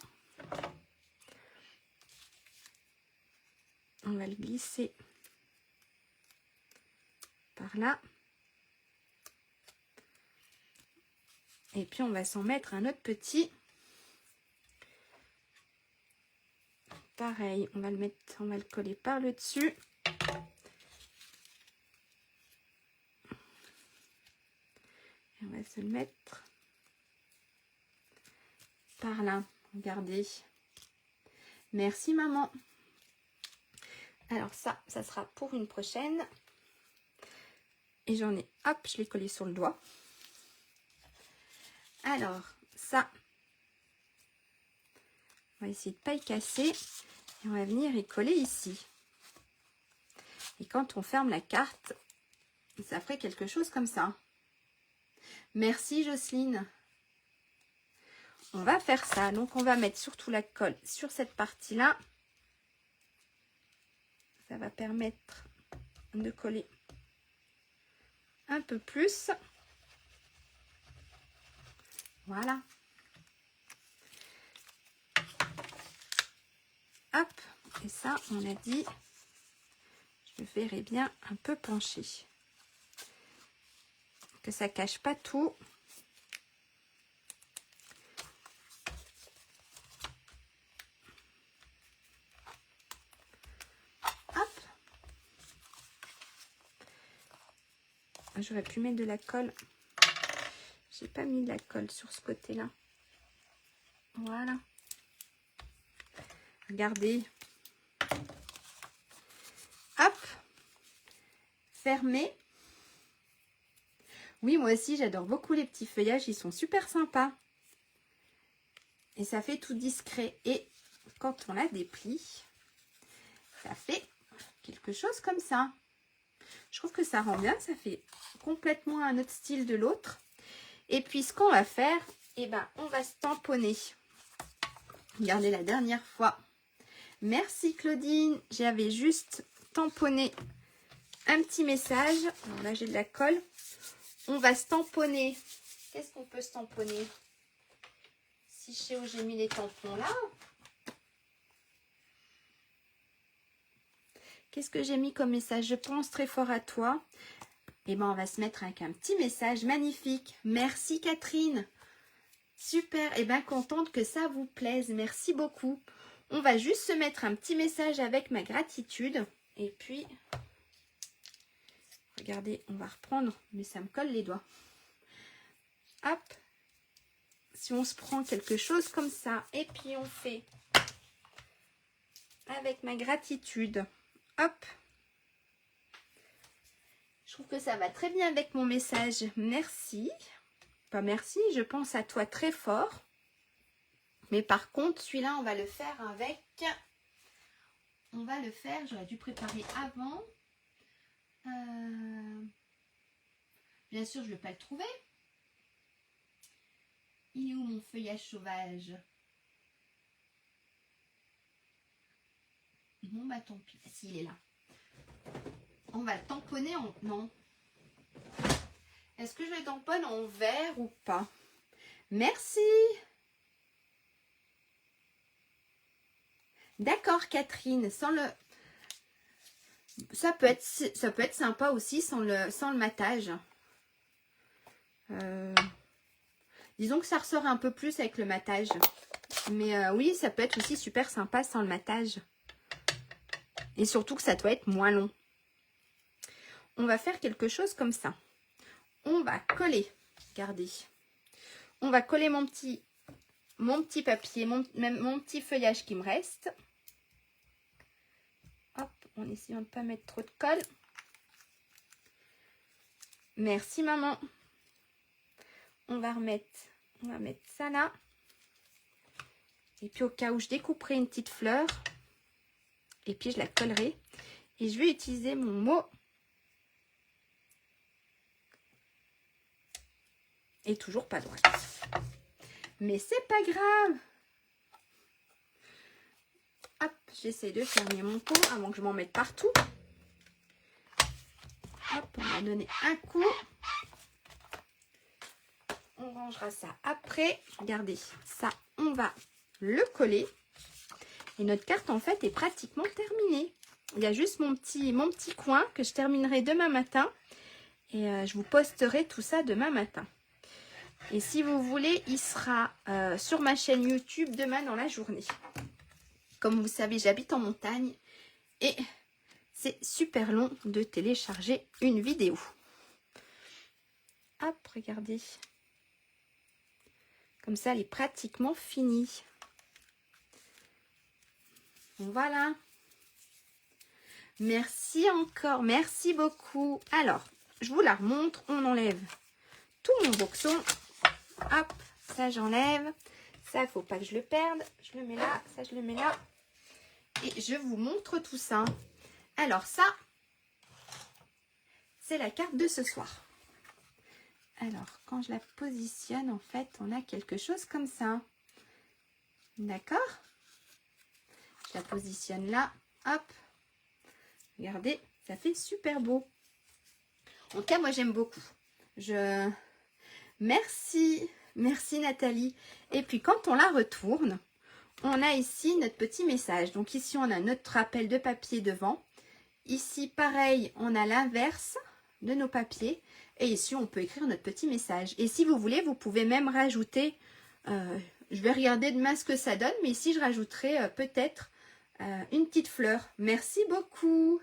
On va le glisser par là. Et puis, on va s'en mettre un autre petit. Pareil, on va le coller par le dessus. Et on va se le mettre par là. Regardez. Merci maman. Alors ça sera pour une prochaine. Et j'en ai, hop, je l'ai collé sur le doigt. Alors ça, on va essayer de ne pas y casser. Et on va venir y coller ici. Et quand on ferme la carte, ça ferait quelque chose comme ça. Merci Jocelyne. On va faire ça. Donc on va mettre surtout la colle sur cette partie-là. Ça va permettre de coller un peu plus. Voilà. Hop. Et ça, on a dit, je verrai bien un peu pencher. Que ça cache pas tout. Hop. J'aurais pu mettre de la colle. J'ai pas mis de la colle sur ce côté-là. Voilà. Regardez. Hop. Fermé. Oui, moi aussi, j'adore beaucoup les petits feuillages. Ils sont super sympas. Et ça fait tout discret. Et quand on a des plis, ça fait quelque chose comme ça. Je trouve que ça rend bien. Ça fait complètement un autre style de l'autre. Et puis, ce qu'on va faire, eh ben, on va se tamponner. Regardez la dernière fois. Merci Claudine. J'avais juste tamponné un petit message. Alors là, j'ai de la colle. On va se tamponner. Qu'est-ce qu'on peut se tamponner? Si je sais où j'ai mis les tampons là. Qu'est-ce que j'ai mis comme message? Je pense très fort à toi. Et ben on va se mettre avec un petit message magnifique. Merci Catherine. Super. Et bien contente que ça vous plaise. Merci beaucoup. On va juste se mettre un petit message avec ma gratitude. Et puis, regardez, on va reprendre. Mais ça me colle les doigts. Hop. Si on se prend quelque chose comme ça. Et puis on fait avec ma gratitude. Hop. Je trouve que ça va très bien avec mon message. Merci. Pas merci, je pense à toi très fort. Mais par contre, celui-là, on va le faire avec... On va le faire, j'aurais dû préparer avant. Bien sûr, je ne vais pas le trouver. Il est où mon feuillage sauvage? Bon, bah tant pis. S'il est là. On va le tamponner en... Non. Est-ce que je le tamponne en vert ou pas? Merci. D'accord, Catherine. Sans le... Ça peut être sympa aussi sans le matage. Disons que ça ressort un peu plus avec le matage. Mais oui, ça peut être aussi super sympa sans le matage. Et surtout que ça doit être moins long. On va faire quelque chose comme ça. On va coller. Regardez. On va coller mon petit papier, mon petit feuillage qui me reste. Hop, en essayant de ne pas mettre trop de colle. Merci maman. On va mettre ça là. Et puis au cas où je découperai une petite fleur. Et puis je la collerai. Et je vais utiliser mon mot. Et toujours pas droite. Mais c'est pas grave. Hop, j'essaie de fermer mon pot avant que je m'en mette partout. Hop, on va donner un coup. On rangera ça après. Regardez, ça, on va le coller. Et notre carte, en fait, est pratiquement terminée. Il y a juste mon petit coin que je terminerai demain matin. Et je vous posterai tout ça demain matin. Et si vous voulez, il sera sur ma chaîne YouTube demain dans la journée. Comme vous savez, j'habite en montagne. Et c'est super long de télécharger une vidéo. Hop, regardez. Comme ça, elle est pratiquement finie. Voilà. Merci encore. Merci beaucoup. Alors, je vous la remontre. On enlève tout mon boxon. Hop, ça j'enlève. Ça, il ne faut pas que je le perde. Je le mets là. Ça, je le mets là. Et je vous montre tout ça. Alors ça, c'est la carte de ce soir. Alors, quand je la positionne, en fait, on a quelque chose comme ça. D'accord? Je la positionne là. Hop. Regardez, ça fait super beau. En tout cas, moi, j'aime beaucoup. Merci. Merci, Nathalie. Et puis, quand on la retourne, on a ici notre petit message. Donc, ici, on a notre rappel de papier devant. Ici, pareil, on a l'inverse de nos papiers. Et ici, on peut écrire notre petit message. Et si vous voulez, vous pouvez même rajouter... je vais regarder demain ce que ça donne. Mais ici, je rajouterai peut-être une petite fleur. Merci beaucoup.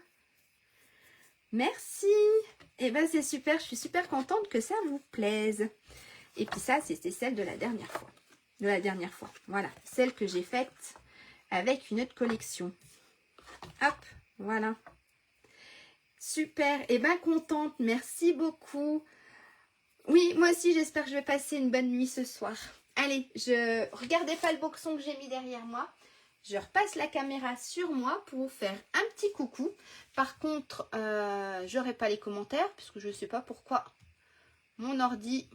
Merci. Et bien, c'est super. Je suis super contente que ça vous plaise. Et puis ça, c'était celle de la dernière fois. Voilà. Celle que j'ai faite avec une autre collection. Hop. Voilà. Super, et bien contente, merci beaucoup. Oui, moi aussi j'espère que je vais passer une bonne nuit ce soir. Allez, regardez pas le boxon que j'ai mis derrière moi. Je repasse la caméra sur moi pour vous faire un petit coucou. Par contre, je n'aurai pas les commentaires puisque je ne sais pas pourquoi mon ordi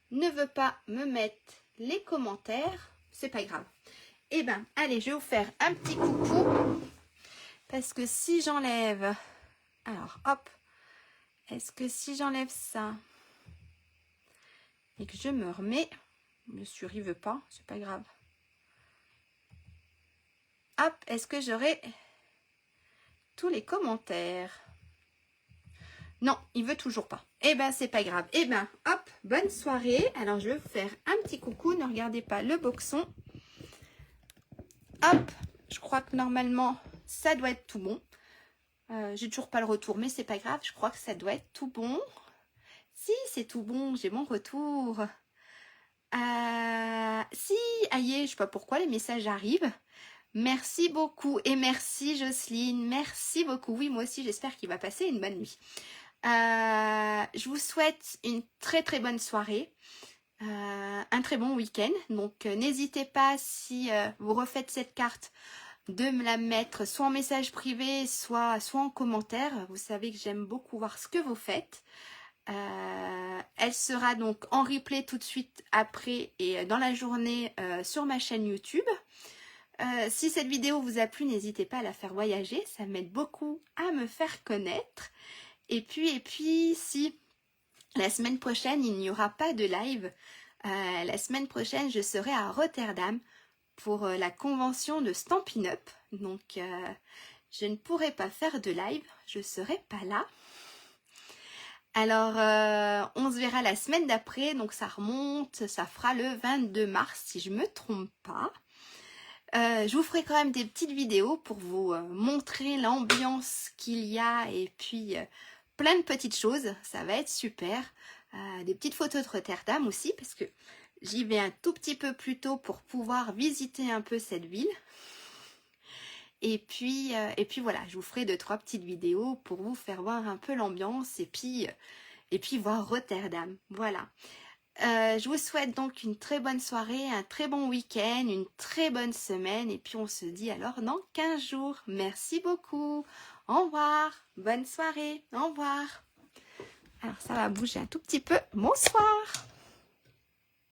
ne veut pas me mettre les commentaires. C'est pas grave. Et bien, allez, je vais vous faire un petit coucou. Parce que si j'enlève... Alors, hop. Est-ce que si j'enlève ça et que je me remets... Le souris veut pas, c'est pas grave. Hop, est-ce que j'aurai tous les commentaires. Non, il veut toujours pas. Eh ben, c'est pas grave. Eh ben, hop, bonne soirée. Alors, je vais vous faire un petit coucou. Ne regardez pas le boxon. Hop, je crois que normalement, ça doit être tout bon. J'ai toujours pas le retour, mais c'est pas grave. Je crois que ça doit être tout bon. Si, c'est tout bon. J'ai mon retour. Si, aïe, je sais pas pourquoi les messages arrivent. Merci beaucoup. Et merci Jocelyne. Merci beaucoup. Oui, moi aussi, j'espère qu'il va passer une bonne nuit. Je vous souhaite une très très bonne soirée, un très bon week-end. Donc n'hésitez pas, si vous refaites cette carte, de me la mettre soit en message privé, soit en commentaire. Vous savez que j'aime beaucoup voir ce que vous faites. Elle sera donc en replay tout de suite après et dans la journée sur ma chaîne YouTube. Si cette vidéo vous a plu, n'hésitez pas à la faire voyager, ça m'aide beaucoup à me faire connaître. Et puis, si la semaine prochaine, il n'y aura pas de live, la semaine prochaine, je serai à Rotterdam pour la convention de Stampin' Up. Donc, je ne pourrai pas faire de live, je ne serai pas là. Alors, on se verra la semaine d'après, donc ça remonte, ça fera le 22 mars, si je ne me trompe pas. Je vous ferai quand même des petites vidéos pour vous montrer l'ambiance qu'il y a et puis plein de petites choses, ça va être super. Des petites photos de Rotterdam aussi parce que j'y vais un tout petit peu plus tôt pour pouvoir visiter un peu cette ville. Et puis voilà, je vous ferai 2-3 petites vidéos pour vous faire voir un peu l'ambiance et puis voir Rotterdam. Voilà. Je vous souhaite donc une très bonne soirée, un très bon week-end, une très bonne semaine et puis on se dit alors dans 15 jours. Merci beaucoup. Au revoir. Bonne soirée. Au revoir. Alors ça va bouger un tout petit peu. Bonsoir.